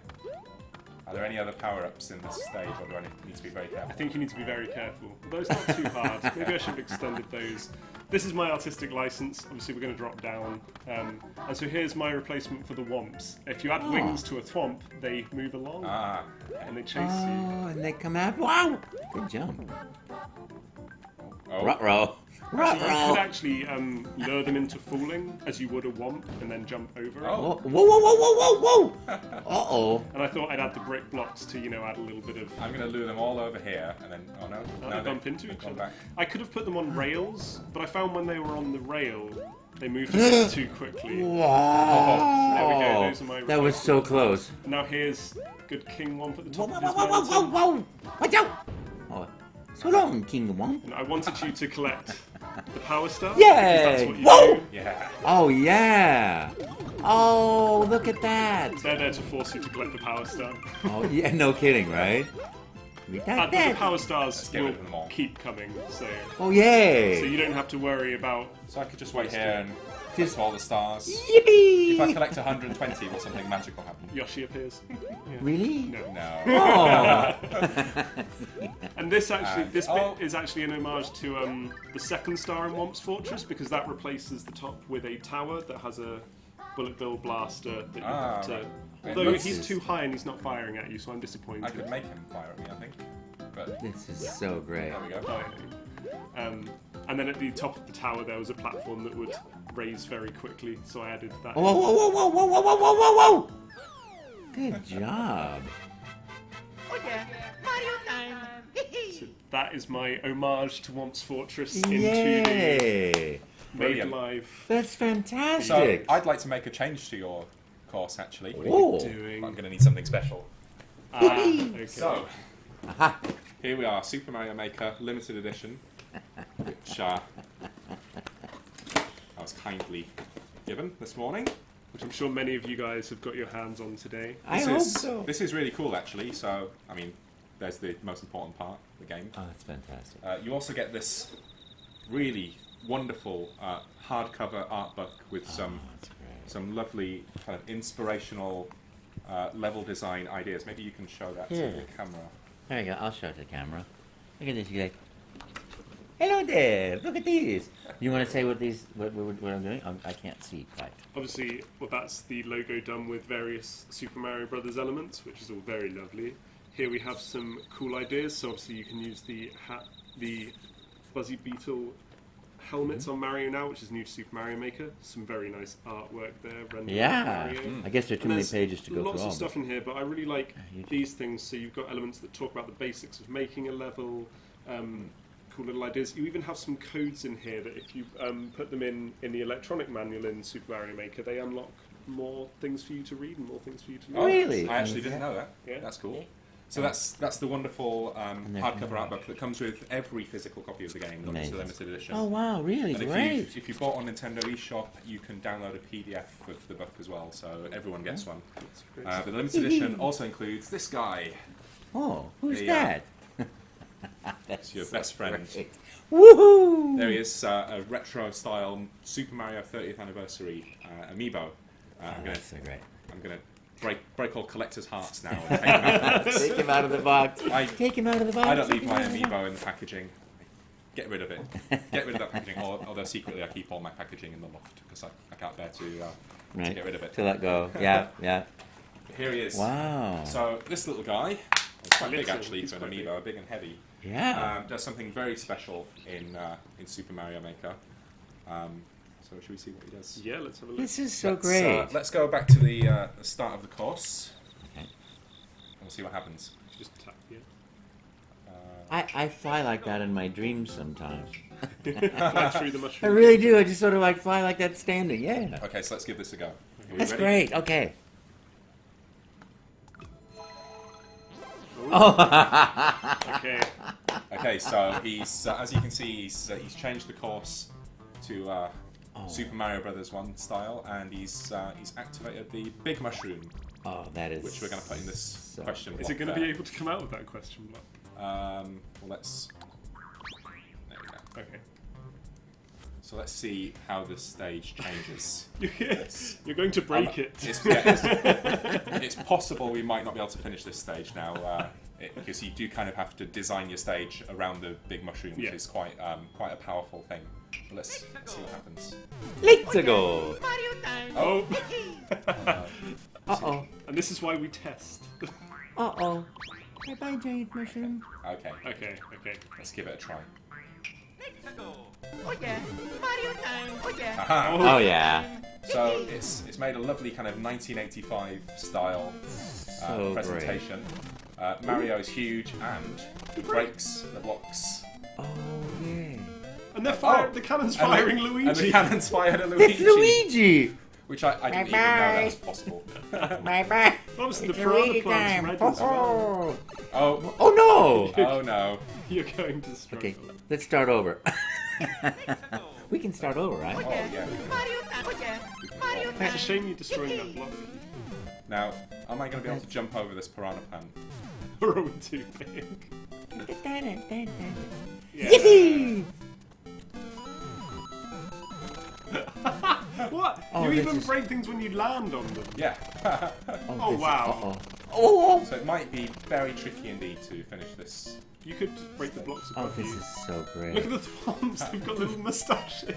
Are there any other power-ups in this stage, or do I need to be very I careful? think you need to be very careful. Although it's not too hard. Maybe I should have extended those. This is my artistic license. Obviously, we're going to drop down. And so here's my replacement for the Whomps. If you add wings to a Thwomp, they move along Ah. and they chase you. Oh, and they come out. Wow. Good jump. Oh. Ruh-roh. So you could Ruh-roh. actually lure them into falling as you would a Whomp and then jump over it. Oh. Whoa, whoa, whoa, whoa, whoa, whoa. Uh-oh. And I thought I'd add the brick blocks to, add a little bit of... I'm going to lure them all over here, and then... Oh, no. they No, bump into they've each gone other. back. I could have put them on rails, but I found when they were on the rail, they moved a bit too quickly. Wow. There we go, those are my That was so close. Now here's good King Whomp at the Whoa, top whoa, of whoa, his whoa, whoa, mountain. whoa. Watch out. Oh, so long, King Whomp. And I wanted you to collect the power star. Yay! Because that's what you Whoa! do. Yeah. Oh, yeah. Oh, look at that. They're there to force you to collect the power star. Oh, yeah, no kidding, right? We got But the that. power stars get will rid of them all. keep coming, so Oh, yay. you don't have to worry about... So I could just wait here and collect all the stars. Yippee. If I collect 120, will something magical happen? Yoshi appears. Really? No. No. Oh. And this actually, And- this oh. bit is actually an homage to the second star in Whomp's Fortress, because that replaces the top with a tower that has a bullet bill blaster that you have to... right. Although This he's is- too high and he's not firing at you, so I'm disappointed. I could make him fire at me, I think. But This is so great. there we go. Oh, yeah. And then at the top of the tower there was a platform that would raise very quickly, so I added that. Whoa, whoa, whoa, whoa, whoa, whoa, whoa, whoa, whoa, whoa. Good job. Oh yeah, Mario time. So that is my homage to Whomp's Fortress in 2D, Yay. made Brilliant. live. That's So fantastic. I'd like to make a change to your course, actually. Oh. Doing. I'm going to need something special. Okay. So, Aha. here we are, Super Mario Maker Limited Edition, which I was kindly given this morning. Which I'm sure many of you guys have got your hands on today. I This hope is, so. This is really cool, actually. So, I mean, there's the most important part, the game. Oh, that's fantastic. You also get this really wonderful hardcover art book with That's great. some lovely kind of inspirational level design ideas. Maybe you can show that Yeah. to the camera. There you go. I'll show it to the camera. Look at this. You're like, hello there. Look at these. You want to say what I'm doing? I can't see quite. Obviously, well, that's the logo done with various Super Mario Brothers elements, which is all very lovely. Here we have some cool ideas. So obviously you can use the Buzzy Beetle helmets on Mario now, which is new to Super Mario Maker. Some very nice artwork there. Yeah. Mario. I guess there are too And many there's pages to go lots through all. of stuff in here, but I really like huge. these things. So you've got elements that talk about the basics of making a level, cool little ideas. You even have some codes in here that if you put them in the electronic manual in Super Mario Maker, they unlock more things for you to read and more things for you to know. Oh, really? I actually didn't know that. Yeah. That's cool. So that's the wonderful hardcover art book that comes with every physical copy of the game, not just the limited edition. Oh wow, really? And Great. if you bought on Nintendo eShop, you can download a PDF of the book as well, so everyone gets one. But the limited edition also includes this guy. Oh, who's The, that? It's your best friend. Great. Woohoo! There he is, a retro-style Super Mario 30th Anniversary Amiibo. That's so great. I'm gonna break all collectors' hearts now and take him out. Take him out of the box. Take him out of the box. I don't leave Take my him out of the box. Amiibo in the packaging. Get rid of it. Get rid of that packaging. Although secretly I keep all my packaging in the loft because I can't bear to Right. get rid of it. To let go. Yeah, yeah. Here he is. Wow. So this little guy, it's quite big Little, actually he's for an quite Amiibo, big and heavy. Yeah. Does something very special in Super Mario Maker. So should we see what he does? Yeah, let's have a look. This is so Let's, great. let's go back to the start of the course. Okay. And we'll see what happens. Just tap here. I fly like that in my dreams sometimes. Fly through the I mushroom. really do. I just sort of like fly like that standing. Yeah. Okay, so let's give this a go. Are we That's ready? great. Okay. Oh. Okay. Okay, so he's as you can see, he's changed the course to Super Mario Brothers 1 style, and he's activated the Big Mushroom, Oh, that is. which we're going to put in this so question Is block it going to there. be able to come out with that question block? Well, let's. There we go. Okay. So let's see how this stage changes. You're going to break it. It's possible we might not be able to finish this stage now, because you do kind of have to design your stage around the Big Mushroom, which Yeah. is quite a powerful thing. But let's see what happens. Let's go. Mario time. Oh. Uh-oh. And this is why we test. Uh-oh. Bye-bye, giant mushroom. Okay, Okay. let's give it a try. Let's go. Oh yeah, Mario time. Oh yeah. Aha! Oh, yeah. So it's made a lovely kind of 1985 style So presentation. Mario's huge and he breaks the blocks. Oh, yeah. And they're the cannon's And firing the- Luigi. And the cannon's fired at Luigi. It's Luigi. Which I didn't even know that was possible. Bye-bye. Obviously, the It's piranha Luigi plant's time. red as well. Oh, Oh, no. oh no. You're going to struggle. Okay, let's start over. We can start over, right? Oh yeah, yeah. Mario time. Oh yeah, Mario It's time. a shame you're destroying that block. Now, am I going to be able to jump over this piranha plant? We're all too big. Yeah. Yippee! What? Oh, You this even is- break things when you land on them. Yeah. Oh, this is- wow. Uh-oh. Oh, So it might be very tricky indeed to finish this. You could just break the blocks oh, above this you. is so Look great. at the Thwomps, they've got little moustaches.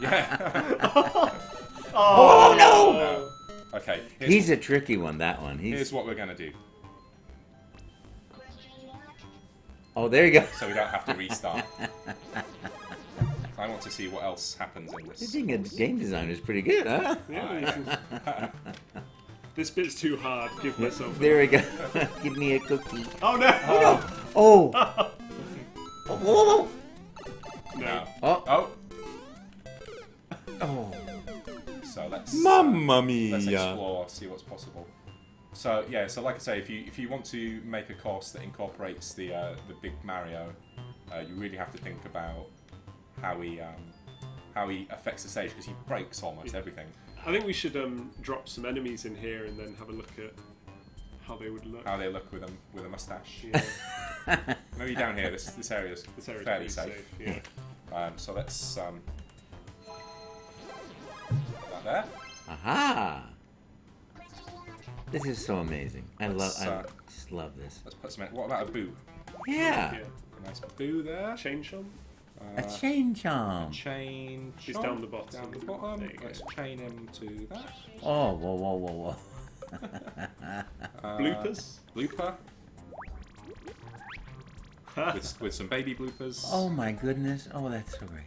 Yeah. Oh, no! Okay. He's a tricky one, that one. Here's what we're going to do, Oh, there you go. so we don't have to restart. I want to see what else happens in This this. thing of game design is pretty good, huh? Yeah, you can- This bit's too hard. Give myself. There we go. Give me a cookie. Oh no! Oh! Oh! Oh! No. Oh! Oh, Oh! so let's Mamma let's mia! explore, see what's possible. So yeah, so like I say, if you want to make a course that incorporates the big Mario, you really have to think about how he affects the stage, because he breaks almost everything. I think we should drop some enemies in here and then have a look at how they would look. How they look with a mustache. Yeah, Maybe down here, this area's this area's fairly pretty safe. Yeah. So let's put that there. Aha! This is so amazing. I just love this. Let's put some. What about a boo? Yeah. A nice boo there. Chain chomp. A chain chomp. Chain. He's chomp down the bottom. Down the bottom. There you go. Let's chain him to that. Oh, whoa. Bloopers. Blooper. with some baby bloopers. Oh my goodness. Oh, that's so great.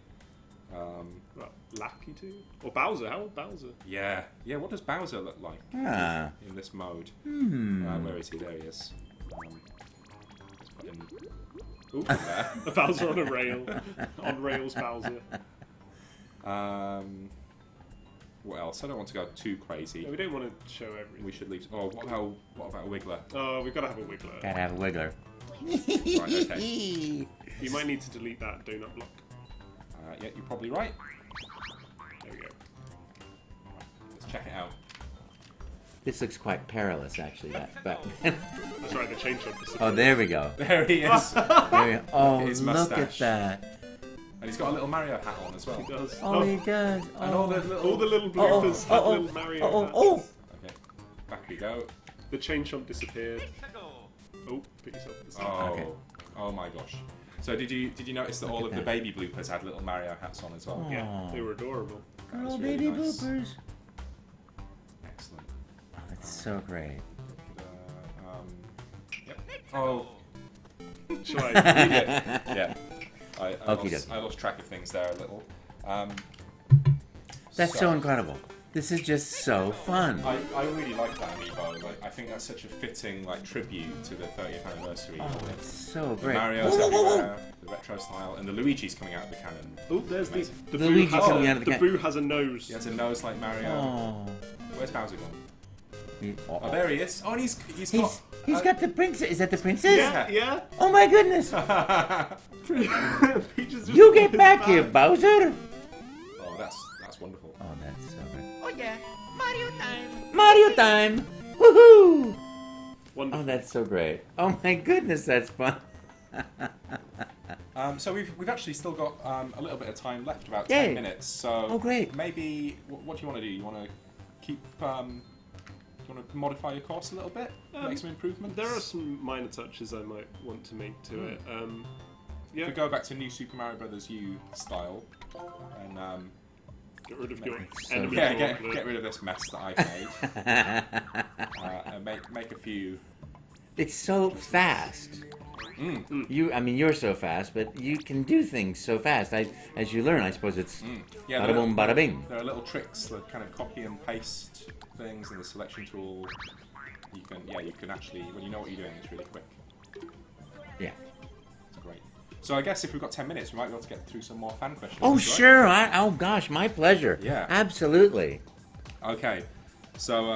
What, Lackey too? Or Bowser? How old Bowser? Yeah. What does Bowser look like in this mode? Where is he? There he is. Let's put him. Ooh, there. A Bowser on a rail. On rails Bowser. What else? I don't want to go too crazy. No, we don't want to show everything. We should leave. Oh, what about a Wiggler? Oh, we've got to have a Wiggler. Gotta have a wiggler. Right, okay. You might need to delete that donut block. Yeah, you're probably right. There we go. Let's check it out. This looks quite perilous, actually. But That's right, the chain chomp is oh, there we go. There he is. There we go. Oh, His look at mustache. that. And he's got a little Mario hat on as well. He does. Oh, he does. And all Oh, the Little bloopers have little Mario hats. Okay, back we go. The chain chomp disappeared. Oh, put yourself at the side. Oh, Okay. oh my gosh. So did you notice that all of the baby bloopers had little Mario hats on as well? Yeah, they were adorable. That was little really baby nice. bloopers. Excellent. Oh, that's so great. Yep. Oh, Shall I? yeah. Okie I lost track of things there a little. That's so incredible. This is just so fun. I really like that amiibo. Like, I think that's such a fitting tribute to the 30th anniversary. Oh, it's so The great. Mario's everywhere, the retro style, and the Luigi's coming out of the cannon. Oh, there's the Amazing. the Luigi boo has coming out of the the boo has a nose. He has a nose like Mario. Oh. Where's Bowser gone? He- Oh, there he is. Oh, and he's He's got the princess. Is that the princess? Yeah, yeah. Oh my goodness! Peach is just You get his back here, back. Bowser! Oh, that's wonderful. Oh, that's so great. Oh yeah, Mario time. Mario time! Woohoo! Wonderful. Oh, that's so great. Oh my goodness, that's fun. So we've actually still got a little bit of time left, about Yay. 10 minutes. So Oh, great. maybe what do you want to do? You want to keep? Do you want to modify your course a little bit? Make some improvements. There are some minor touches I might want to make to it. Yeah, We go back to New Super Mario Brothers U style, and get rid of your So end yeah, result. get rid of this mess that I've made, and make a few. It's so fast. You're so fast, but you can do things so fast. As you learn, I suppose it's Yeah, bada boom, bada bing. There are little tricks that kind of copy and paste things in the selection tool. You can actually, when you know what you're doing, it's really quick. Yeah. It's great. So I guess if we've got 10 minutes, we might be able to get through some more fan questions. Oh, right? sure. Oh, gosh, my pleasure. Yeah. Absolutely. Okay. So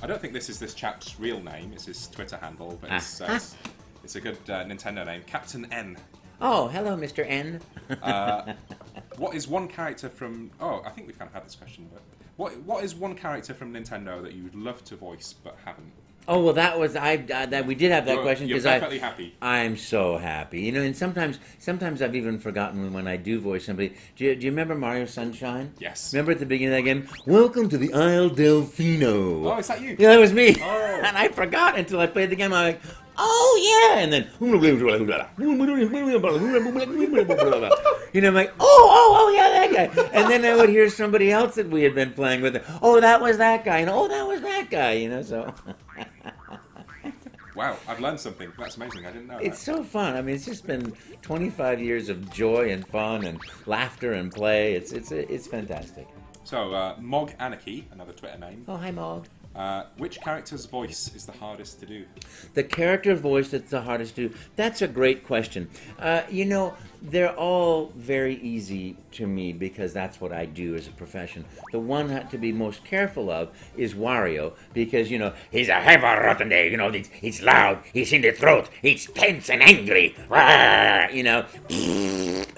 I don't think this is this chap's real name. It's his Twitter handle, but it's a good Nintendo name, Captain N. Oh, hello, Mr. N. What is one character from? Oh, I think we've kind of had this question, but what is one character from Nintendo that you would love to voice but haven't? Oh, well, that was that we did have that question You're because perfectly happy. I'm so happy. You know, and sometimes I've even forgotten when I do voice somebody. Do you remember Mario Sunshine? Yes. Remember at the beginning of that game? Welcome to the Isle Delfino. Oh, is that you? Yeah, that was me. Oh. And I forgot until I played the game. I'm like, oh yeah, and then I'm like, oh yeah, that guy. And then I would hear somebody else that we had been playing with. Oh, that was that guy. And oh, that was that guy. You know, so. Wow, I've learned something. That's amazing. I didn't know It's that. so fun. I mean, it's just been 25 years of joy and fun and laughter and play. It's fantastic. So, Mog Anarchy, another Twitter name. Oh, hi, Mog. Which character's voice is the hardest to do? The character voice that's the hardest to do. That's a great question. You know, they're all very easy to me because that's what I do as a profession. The one to be most careful of is Wario because, you know, he's a heavy rotten day. You know, it's loud. He's in the throat. It's tense and angry. Rawr, you know.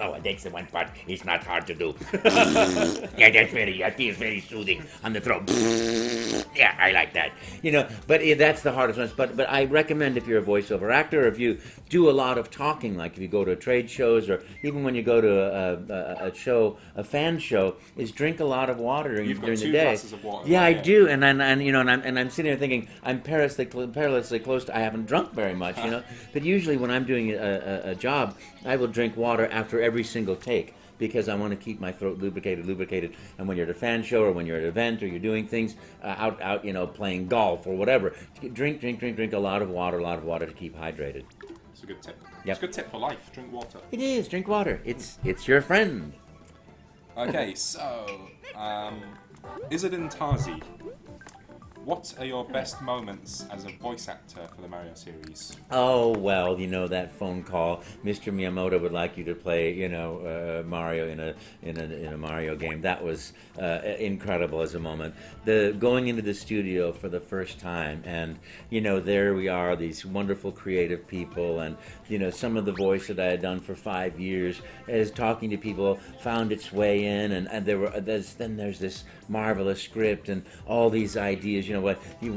Oh, that's the one part. It's not hard to do. Yeah, that feels very soothing on the throat. Yeah, I like that. But that's the hardest one. But I recommend if you're a voiceover actor, or if you do a lot of talking, like if you go to trade shows, or even when you go to a fan show, is drink a lot of water during You've got the 2 day. glasses of water. Yeah, right I here. do, and I'm sitting there thinking I'm perilously close to. I haven't drunk very much, But usually when I'm doing a job, I will drink water after every single take because I want to keep my throat lubricated. And when you're at a fan show or when you're at an event or you're doing things out, playing golf or whatever, drink a lot of water to keep hydrated. It's a good tip. Yep. It's a good tip for life. Drink water. It is. Drink water. It's your friend. Okay, so Izzard and Tazi, what are your best moments as a voice actor for the Mario series? Oh, well, that phone call. Mr. Miyamoto would like you to play, Mario in a Mario game. That was incredible as a moment. The going into the studio for the first time, and there we are, these wonderful creative people, and some of the voice that I had done for 5 years, as talking to people, found its way in, and there's this marvelous script and all these ideas. What do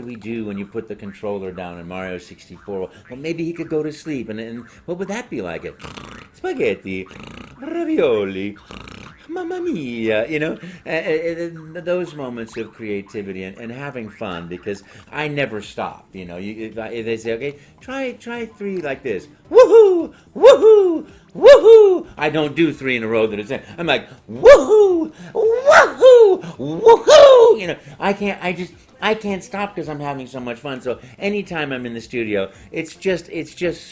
we do when you put the controller down in Mario 64? Well, maybe he could go to sleep, and what would that be like? Spaghetti, ravioli, mamma mia, those moments of creativity and having fun, because I never stop. If they say, okay, try 3 like this, woohoo, woohoo, woohoo. I don't do 3 in a row that it's in. I'm like, woohoo, woohoo, woohoo. I can't stop because I'm having so much fun. So anytime I'm in the studio, it's just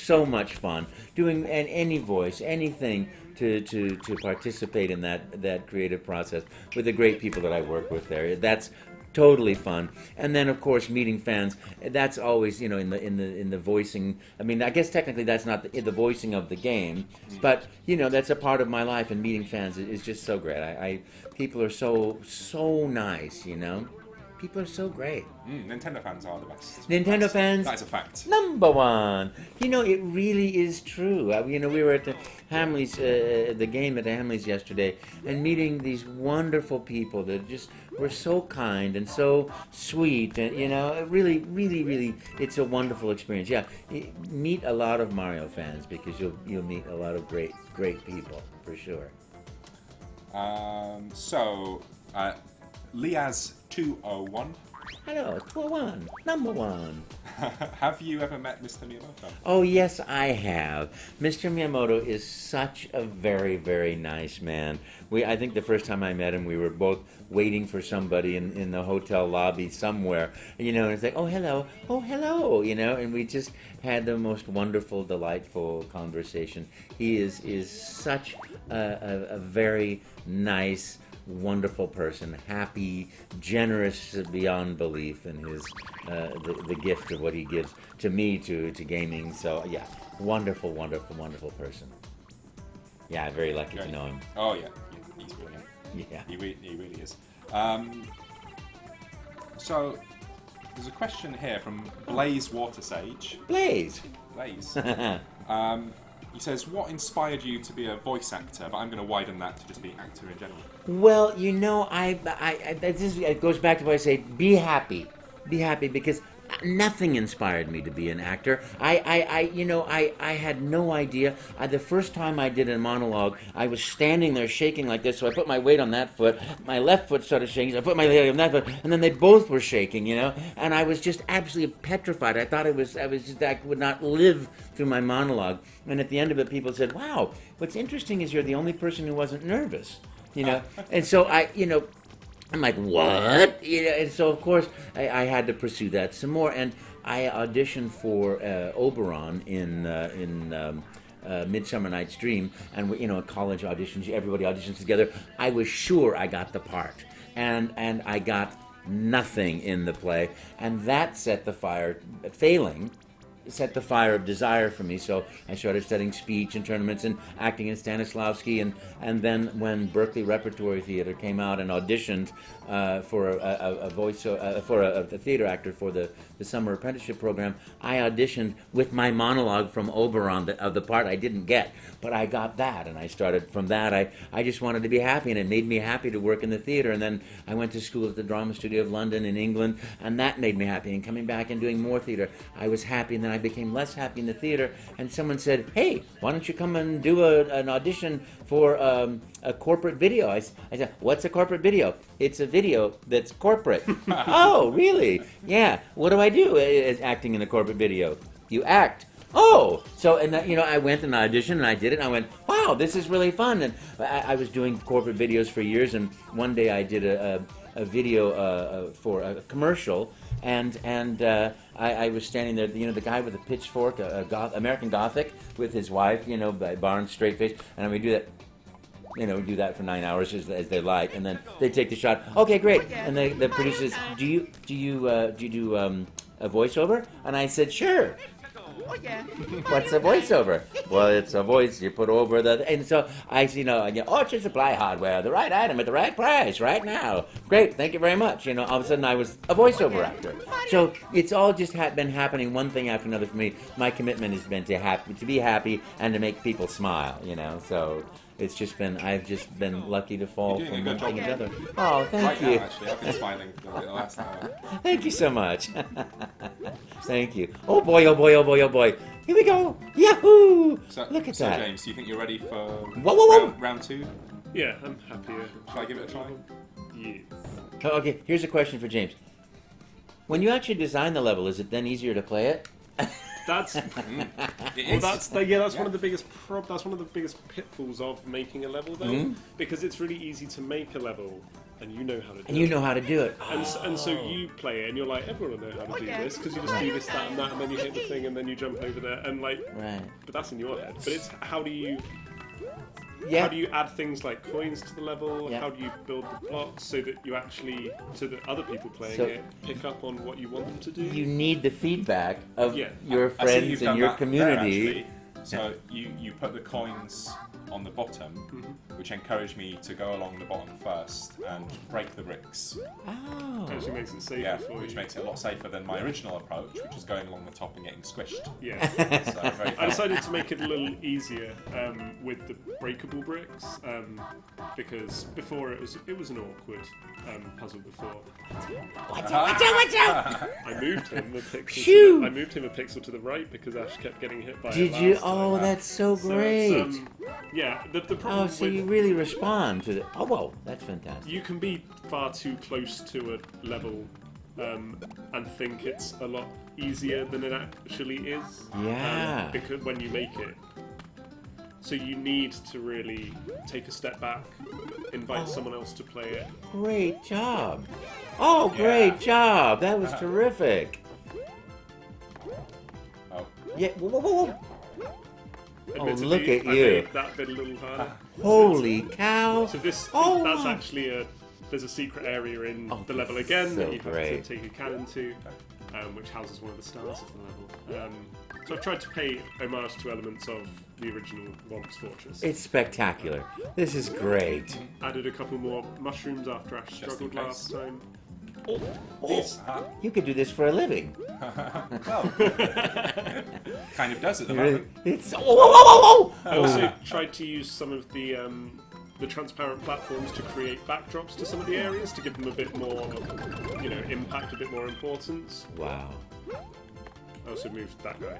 so much fun doing any voice, anything to participate in that creative process with the great people that I work with there. That's totally fun. And then of course meeting fans, that's always in the voicing. I mean, I guess technically that's not the voicing of the game, but that's a part of my life, and meeting fans is just so great. People are so nice, People are so great. Nintendo fans are the best. Nintendo fans. That is a fact. Number one. It really is true. We were at the Hamleys, the game at the Hamleys yesterday, and meeting these wonderful people that just were so kind and so sweet, and really, really, really, it's a wonderful experience. Yeah, meet a lot of Mario fans, because you'll meet a lot of great people for sure. Liaz201. Hello, 201, number one. Have you ever met Mr. Miyamoto? Oh, yes, I have. Mr. Miyamoto is such a very, very nice man. I think the first time I met him, we were both waiting for somebody in the hotel lobby somewhere, and it's like, oh, hello, and we just had the most wonderful, delightful conversation. He is such a very nice, wonderful person, happy, generous beyond belief in his the gift of what he gives to me to gaming. So yeah, wonderful person. Yeah, I'm very lucky to know him. Oh yeah, he's brilliant. Yeah, he really is. So there's a question here from Blaze Watersage. Blaze. He says, what inspired you to be a voice actor? But I'm going to widen that to just be actor in general. Well, it goes back to what I say, be happy, because nothing inspired me to be an actor. I had no idea. The first time I did a monologue, I was standing there shaking like this, so I put my weight on that foot. My left foot started shaking, so I put my weight on that foot, and then they both were shaking, and I was just absolutely petrified. I thought I would not live through my monologue. And at the end of it, people said, wow, what's interesting is you're the only person who wasn't nervous, And so I'm like, what? And so of course I had to pursue that some more, and I auditioned for Oberon in Midsummer Night's Dream, and college auditions, everybody auditions together. I was sure I got the part, and I got nothing in the play, and that set the fire. Failing, set the fire of desire for me. So I started studying speech and tournaments and acting in Stanislavski, and then when Berkeley Repertory Theater came out and auditioned for a voice for a theater actor for the summer apprenticeship program, I auditioned with my monologue from Oberon of the part I didn't get, but I got that, and I started from that. I just wanted to be happy, and it made me happy to work in the theater. And then I went to school at the Drama Studio of London in England, and that made me happy. And coming back and doing more theater, I was happy, and then I became less happy in the theater. And someone said, "Hey, why don't you come and do an audition for a corporate video?" I said, "What's a corporate video?" "It's a video that's corporate." "Oh, really?" "Yeah. What do I do as acting in a corporate video?" "You act." "Oh!" So, and I went and auditioned, and I did it, and I went, "Wow, this is really fun." And I was doing corporate videos for years, and one day I did a video for a commercial, and I was standing there, the guy with the pitchfork, American Gothic, with his wife, by Barnes, straight face, and we do that. Do that for 9 hours as they like, and then they take the shot. "Okay, great." And the producer says, "Do you do a voiceover?" And I said, "Sure." Oh yeah. "What's a voiceover?" "Well, it's a voice you put over the..." And so I, "Orchard Supply Hardware, the right item at the right price, right now." "Great, thank you very much." All of a sudden I was a voiceover actor. So it's all just been happening one thing after another for me. My commitment has been to be happy and to make people smile. So it's just been, I've just been lucky to fall You're doing from a one good thing to job. the other. Oh, thank Right you. now, actually, I've been smiling for the last hour. Thank you so much. Thank you. Oh boy, oh boy, oh boy, oh boy. Here we go. Yahoo! Look at that. James, do you think you're ready for Whoa. round 2? Yeah, I'm happier. Shall I give it a try? Yes. Oh, okay, here's a question for James. When you actually design the level, is it then easier to play it? That's It well, is. that's one of the biggest that's one of the biggest pitfalls of making a level, though, because it's really easy to make a level, and you know how to do And you it. know how to do it. And so you play it, and you're like, everyone will know how to do this, because you just do this, that, and that, and then you hit the thing, and then you jump over there, and Right. but that's in your head. But it's how do you Yeah. how do you add things like coins to the level? Yeah. How do you build the blocks so that you actually, so that other people playing So- it pick up on what you want them to do? You need the feedback of Yeah. your I see friends you've and done your that there, community. actually. So you put the coins on the bottom, which encouraged me to go along the bottom first and break the bricks. Oh. Actually makes it safer Yeah, for which you. makes it a lot safer than my original approach, which is going along the top and getting squished. Yeah. So very I fun. decided to make it a little easier with the breakable bricks because before it was an awkward puzzle before. Watch out! I moved him a pixel. Phew! I moved him a pixel to the right because Ash kept getting hit by it Did last you? time. Oh, that's so So great. it's, yeah, the problem Oh, so with you really respond to the... Oh, whoa, that's fantastic. you can be far too close to a level and think it's a lot easier than it actually is. Yeah. Because when you make it. So you need to really take a step back, invite someone else to play it. Great job. Oh, great job. That was terrific. Oh. Yeah, whoa. Oh, Admittedly, look at I you. made that bit a little harder. Holy cow. So this Oh, that's wow. actually there's a secret area in Oh, the level this is again so that you have great. to take a cannon to, which houses one of the stars of the level. So I've tried to pay homage to elements of the original Whomp's Fortress. It's spectacular. This is great. Added a couple more mushrooms after Ash in struggled case. last time. Oh, you could do this for a living. Well, kind of does at the You really- moment. It's... Oh. I also tried to use some of the transparent platforms to create backdrops to some of the areas to give them a bit more, impact, a bit more importance. Wow. I also moved that guy.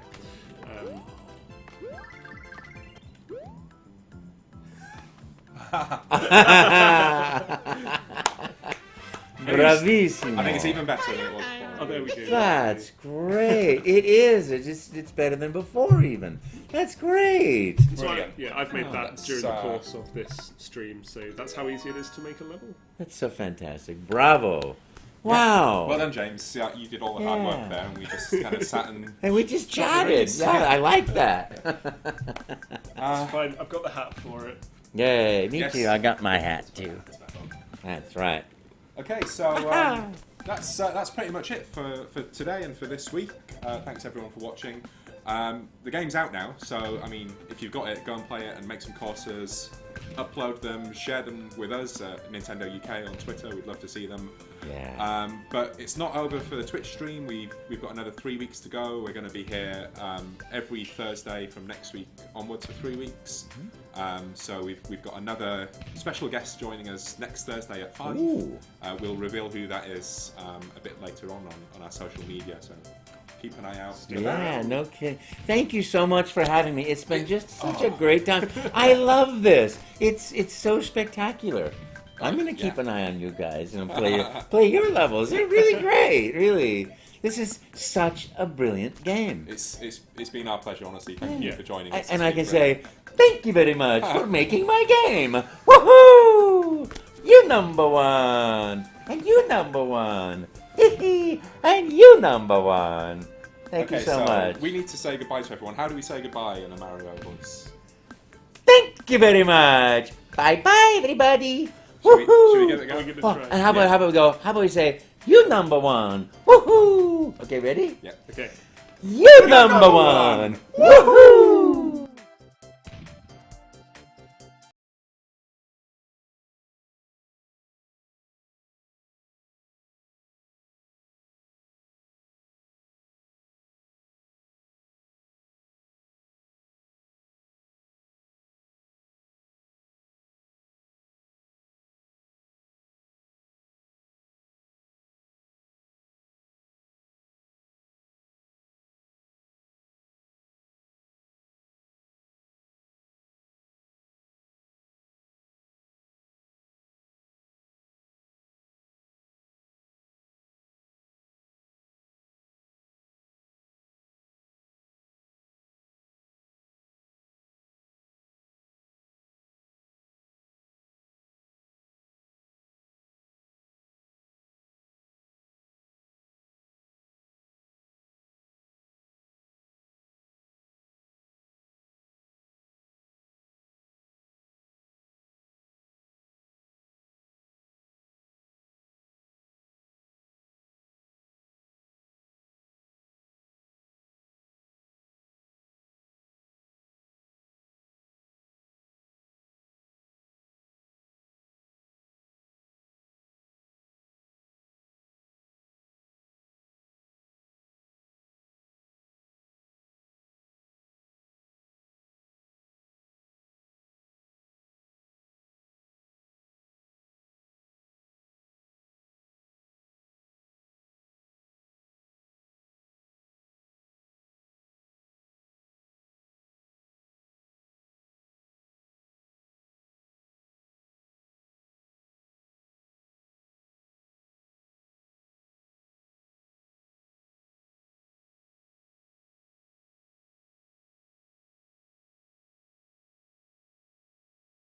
Bravissimo. I think it's even better than it was before. Oh, there we go. That's great. It is. It's better than before even. That's great. So Brilliant. I've made that that's, during the course of this stream, so that's how easy it is to make a level. That's so fantastic. Bravo. Wow. Well done, James. Yeah, you did all the hard Yeah. work there, and we just kind of sat and. And we just chatted. rings. Yeah, I like that. It's fine. I've got the hat for it. Yay, me Yes. too. I got my hat too. That's right. Okay, so that's pretty much it for today and for this week. Thanks everyone for watching. The game's out now, so I mean, if you've got it, go and play it and make some courses. Upload them, share them with us at Nintendo UK on Twitter. We'd love to see them. Yeah. But it's not over for the Twitch stream. We've got another 3 weeks to go. We're going to be here every Thursday from next week onwards for 3 weeks. So we've got another special guest joining us next Thursday at 5. We'll reveal who that is a bit later on our social media. So keep an eye out. Yeah, no kidding. Thank you so much for having me. It's been just such a great time. I love this. It's so spectacular. I'm gonna keep an eye on you guys and play your levels. They're really great. Really, this is such a brilliant game. It's been our pleasure, honestly. Thank you for joining us. And I can say thank you very much for making my game. Woohoo! You number one, and you number one, and you number one. Thank you so much. We need to say goodbye to everyone. How do we say goodbye in a Mario voice? Thank you very much. Bye bye, everybody. Should we give it a go? And how about we go? How about we say you number one? Woohoo! Okay, ready? Yeah. Okay. You number one. Woohoo!